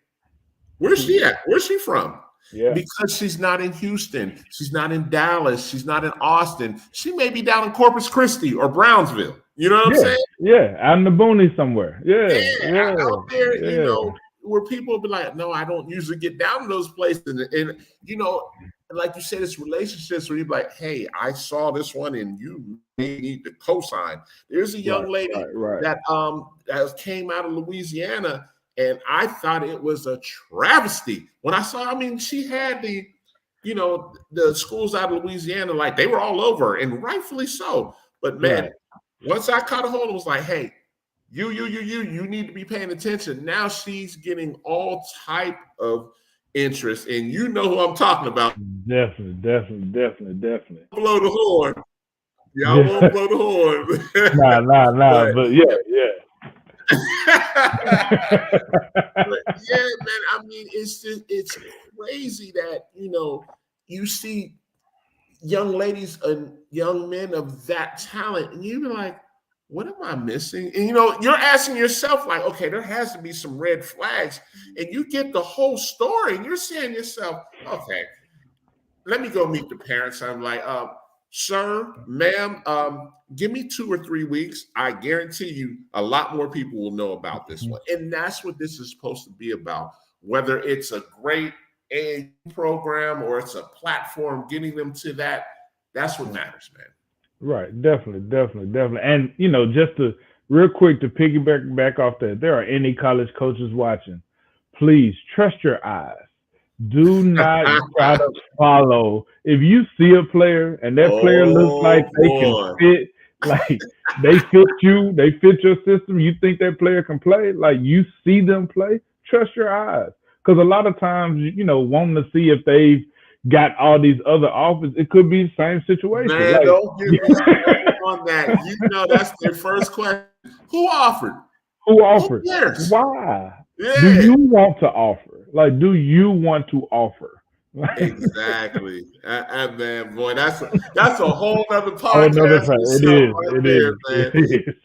where's she at? Where's she from? Yeah. Because she's not in Houston, she's not in Dallas, she's not in Austin. She may be down in Corpus Christi or Brownsville. You know what I'm saying?
Yeah, out in the boonies somewhere.
Out there, you know, where people will be like, no, I don't usually get down to those places. And you know, like you said, it's relationships where you're like, hey, I saw this one and you may need to co-sign. There's a young lady that came out of Louisiana. And I thought it was a travesty when I saw. I mean, she had the schools out of Louisiana, like they were all over, and rightfully so. But man, once I caught a hold, it was like, hey, you need to be paying attention. Now she's getting all type of interest, and you know who I'm talking about.
Definitely.
Blow the horn. Yeah, I won't blow the horn.
Nah. But yeah.
But yeah, man. I mean, it's crazy that, you know, you see young ladies and young men of that talent, and you're like, what am I missing? And you know, you're asking yourself, like, okay, there has to be some red flags, and you get the whole story, and you're saying to yourself, okay, let me go meet the parents. I'm like, sir, ma'am, give me 2 or 3 weeks. I guarantee you a lot more people will know about this one. And that's what this is supposed to be about, whether it's a great AAU program or it's a platform getting them to that. That's what matters, man.
Right. Definitely. And, you know, just to real quick to piggyback back off that, there are any college coaches watching, please trust your eyes. Do not try to follow. If you see a player and that player looks like they can fit, like they fit you, they fit your system, you think that player can play, like you see them play, trust your eyes. Because a lot of times, you know, wanting to see if they've got all these other offers, it could be the same situation.
Man,
like,
don't get me on that. You know, that's their first question. Who offered?
Who offered? Why? Yeah. Do you want to offer? Like, do you want to offer?
Exactly. Man, boy, that's a whole other podcast.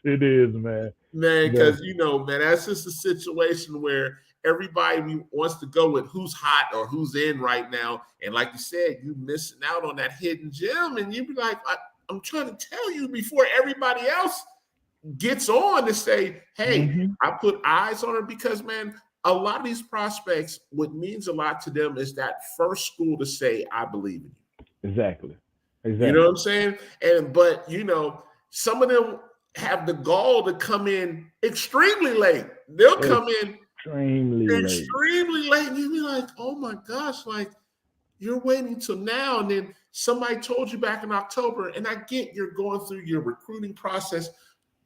It is, man.
Man, because, you know, man, that's just a situation where everybody wants to go with who's hot or who's in right now. And like you said, you missing out on that hidden gem. And you be like, I'm trying to tell you before everybody else gets on to say, hey, I put eyes on her, because, man, a lot of these prospects, what means a lot to them is that first school to say, I believe in you.
Exactly.
You know what I'm saying? But, you know, some of them have the gall to come in extremely late. They'll come in extremely late. And you'll be like, oh my gosh, like you're waiting till now. And then somebody told you back in October, and I get you're going through your recruiting process.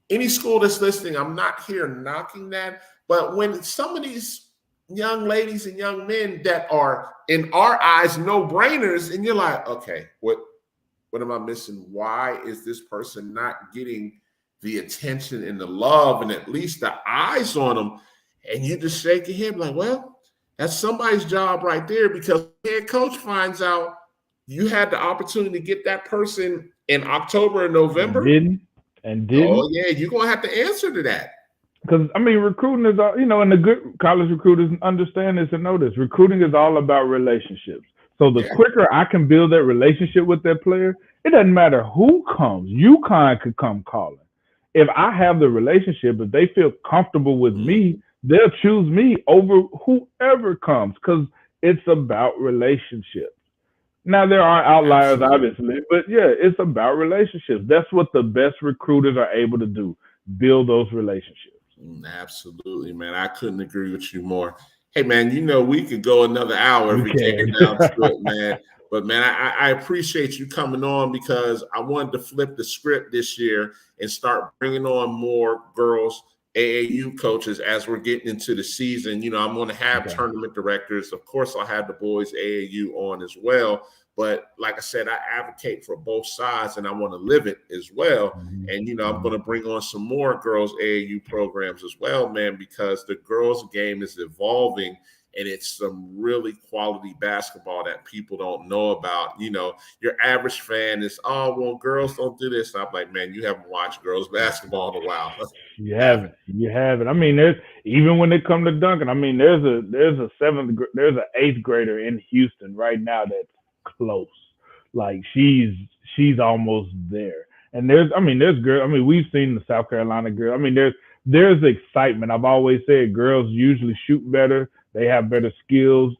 Any school that's listening, I'm not here knocking that. But when some of these young ladies and young men that are, in our eyes, no-brainers, and you're like, okay, what am I missing? Why is this person not getting the attention and the love and at least the eyes on them? And you just shake your head like, well, that's somebody's job right there, because the head coach finds out you had the opportunity to get that person in October and November.
And didn't.
Oh, yeah, you're going to have to answer to that.
Because I mean, recruiting is all, and the good college recruiters understand this and know this. Recruiting is all about relationships. So the quicker I can build that relationship with that player, it doesn't matter who comes. UConn could come calling. If I have the relationship, if they feel comfortable with me, they'll choose me over whoever comes because it's about relationships. Now, there are outliers, obviously, but yeah, it's about relationships. That's what the best recruiters are able to do, build those relationships.
Absolutely, man. I couldn't agree with you more. Hey, man, we could go another hour if we take it down to it, man. But, man, I appreciate you coming on because I wanted to flip the script this year and start bringing on more girls AAU coaches as we're getting into the season. I'm going to have tournament directors. Of course, I'll have the boys AAU on as well. But like I said, I advocate for both sides and I want to live it as well. And, I'm going to bring on some more girls AAU programs as well, man, because the girls game is evolving and it's some really quality basketball that people don't know about. Your average fan is, oh, well, girls don't do this. And I'm like, man, you haven't watched girls basketball in a while.
You haven't. I mean, there's even when they come to dunking. I mean, there's an eighth grader in Houston right now that's close. Like she's almost there. And there's girls. I mean, we've seen the South Carolina girl. I mean, there's excitement. I've always said girls usually shoot better. They have better skills,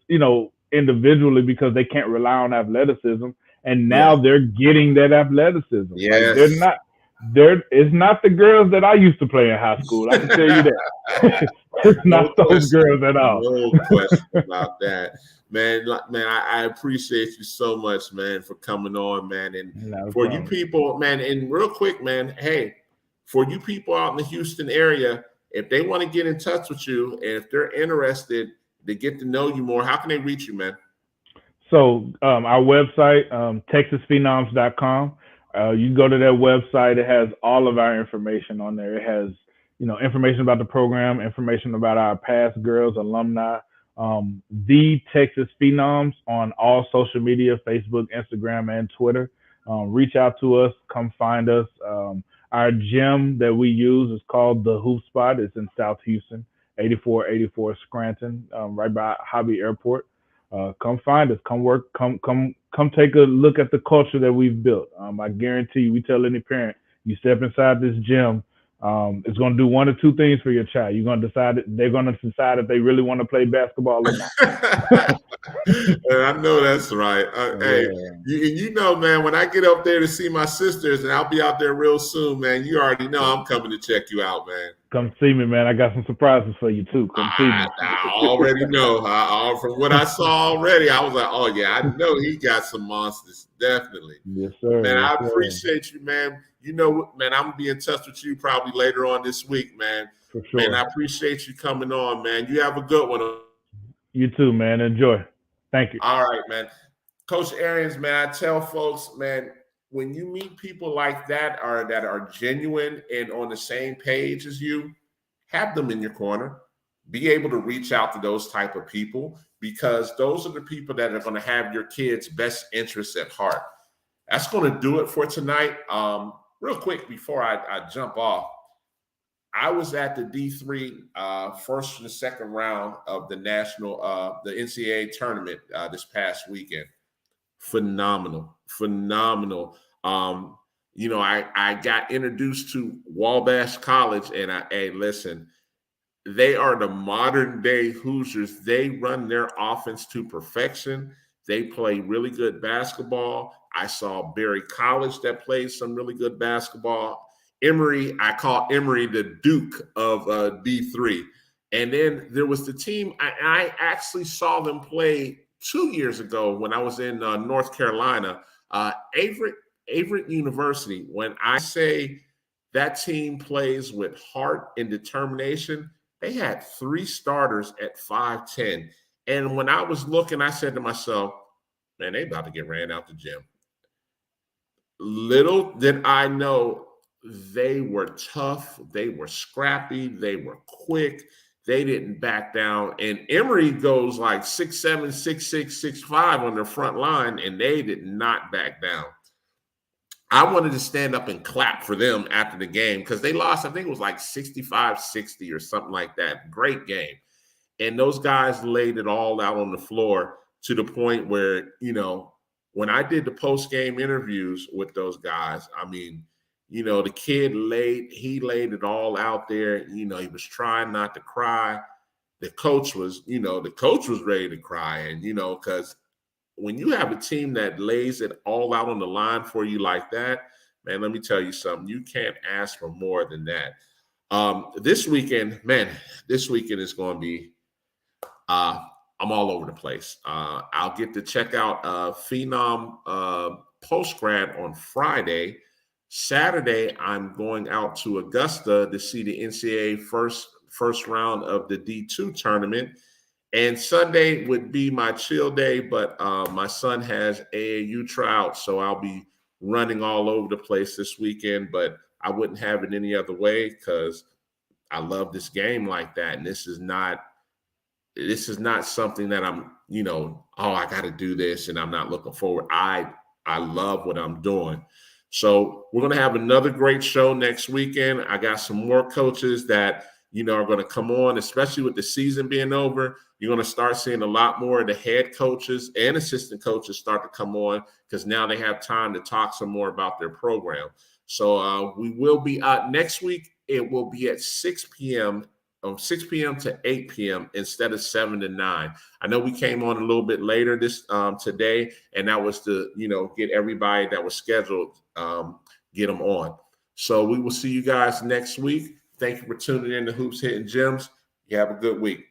individually because they can't rely on athleticism. And now they're getting that athleticism.
Yes.
Like it's not the girls that I used to play in high school. I can tell you that. It's not those girls at all.
No question about that. Man, I appreciate you so much, man, for coming on, man. And for you people, man, and real quick, man, hey, for you people out in the Houston area, if they want to get in touch with you and if they're interested to get to know you more, how can they reach you, man?
So our website, TexasPhenoms.com. You can go to that website. It has all of our information on there. It has, information about the program, information about our past girls, alumni. The Texas Phenoms on all social media, Facebook, Instagram, and Twitter. Reach out to us. Come find us. Our gym that we use is called the Hoop Spot. It's in South Houston, 8484 Scranton, right by Hobby Airport. Come find us. Come work. Come take a look at the culture that we've built. I guarantee you, we tell any parent, you step inside this gym, it's going to do one or two things for your child. They're going to decide if they really want to play basketball or not.
I know that's right. Hey, man, when I get up there to see my sisters, and I'll be out there real soon, man, you already know I'm coming to check you out, man.
Come see me, man. I got some surprises for you, too. Come see me.
I already know. From what I saw already, I was like, oh, yeah, I know he got some monsters. Definitely.
Yes, sir.
Man, I appreciate you, man. Man, I'm going to be in touch with you probably later on this week, man.
For sure.
Man, I appreciate you coming on, man. You have a good one.
You too, man. Enjoy. Thank you.
All right, man. Coach Arians, man, I tell folks, man, when you meet people like that are genuine and on the same page as you, have them in your corner. Be able to reach out to those type of people because those are the people that are going to have your kids' best interests at heart. That's going to do it for tonight. Real quick before I jump off, I was at the D3 first and second round of the the NCAA tournament this past weekend. Phenomenal. I got introduced to Wabash College, and listen, they are the modern day Hoosiers. They run their offense to perfection. They play really good basketball. I saw Berry College that plays some really good basketball. Emory, I call Emory the Duke of D3. And then there was the team, I actually saw them play 2 years ago when I was in North Carolina, Averett University. When I say that team plays with heart and determination, they had 3 starters at 5'10". And when I was looking, I said to myself, man, they about to get ran out the gym. Little did I know they were tough. They were scrappy. They were quick. They didn't back down. And Emory goes like 6'7", 6'6", 6'5" on their front line, and they did not back down. I wanted to stand up and clap for them after the game because they lost. I think it was like 65-60 or something like that. Great game. And those guys laid it all out on the floor to the point where, you know, when I did the post-game interviews with those guys, I mean, you know, the kid laid it all out there. You know, he was trying not to cry. The coach was ready to cry. And, you know, because when you have a team that lays it all out on the line for you like that, man, let me tell you something. You can't ask for more than that. This weekend is going to be I'm all over the place. I'll get to check out Phenom post-grad on Friday. Saturday, I'm going out to Augusta to see the NCAA first round of the D2 tournament. And Sunday would be my chill day, but my son has AAU tryouts, so I'll be running all over the place this weekend, but I wouldn't have it any other way because I love this game like that. And this is not something that I'm, you know, I got to do this and I'm not looking forward. I love what I'm doing. So we're going to have another great show next weekend. I got some more coaches that, you know, are going to come on, especially with the season being over. You're going to start seeing a lot more of the head coaches and assistant coaches start to come on because now they have time to talk some more about their program. So we will be next week. It will be at 6 p.m. From 6 p.m. to 8 p.m. instead of 7 to 9. I know we came on a little bit later today, and that was to, you know, get everybody that was scheduled, get them on. So we will see you guys next week. Thank you for tuning in to Hoops Hitting Gems. You have a good week.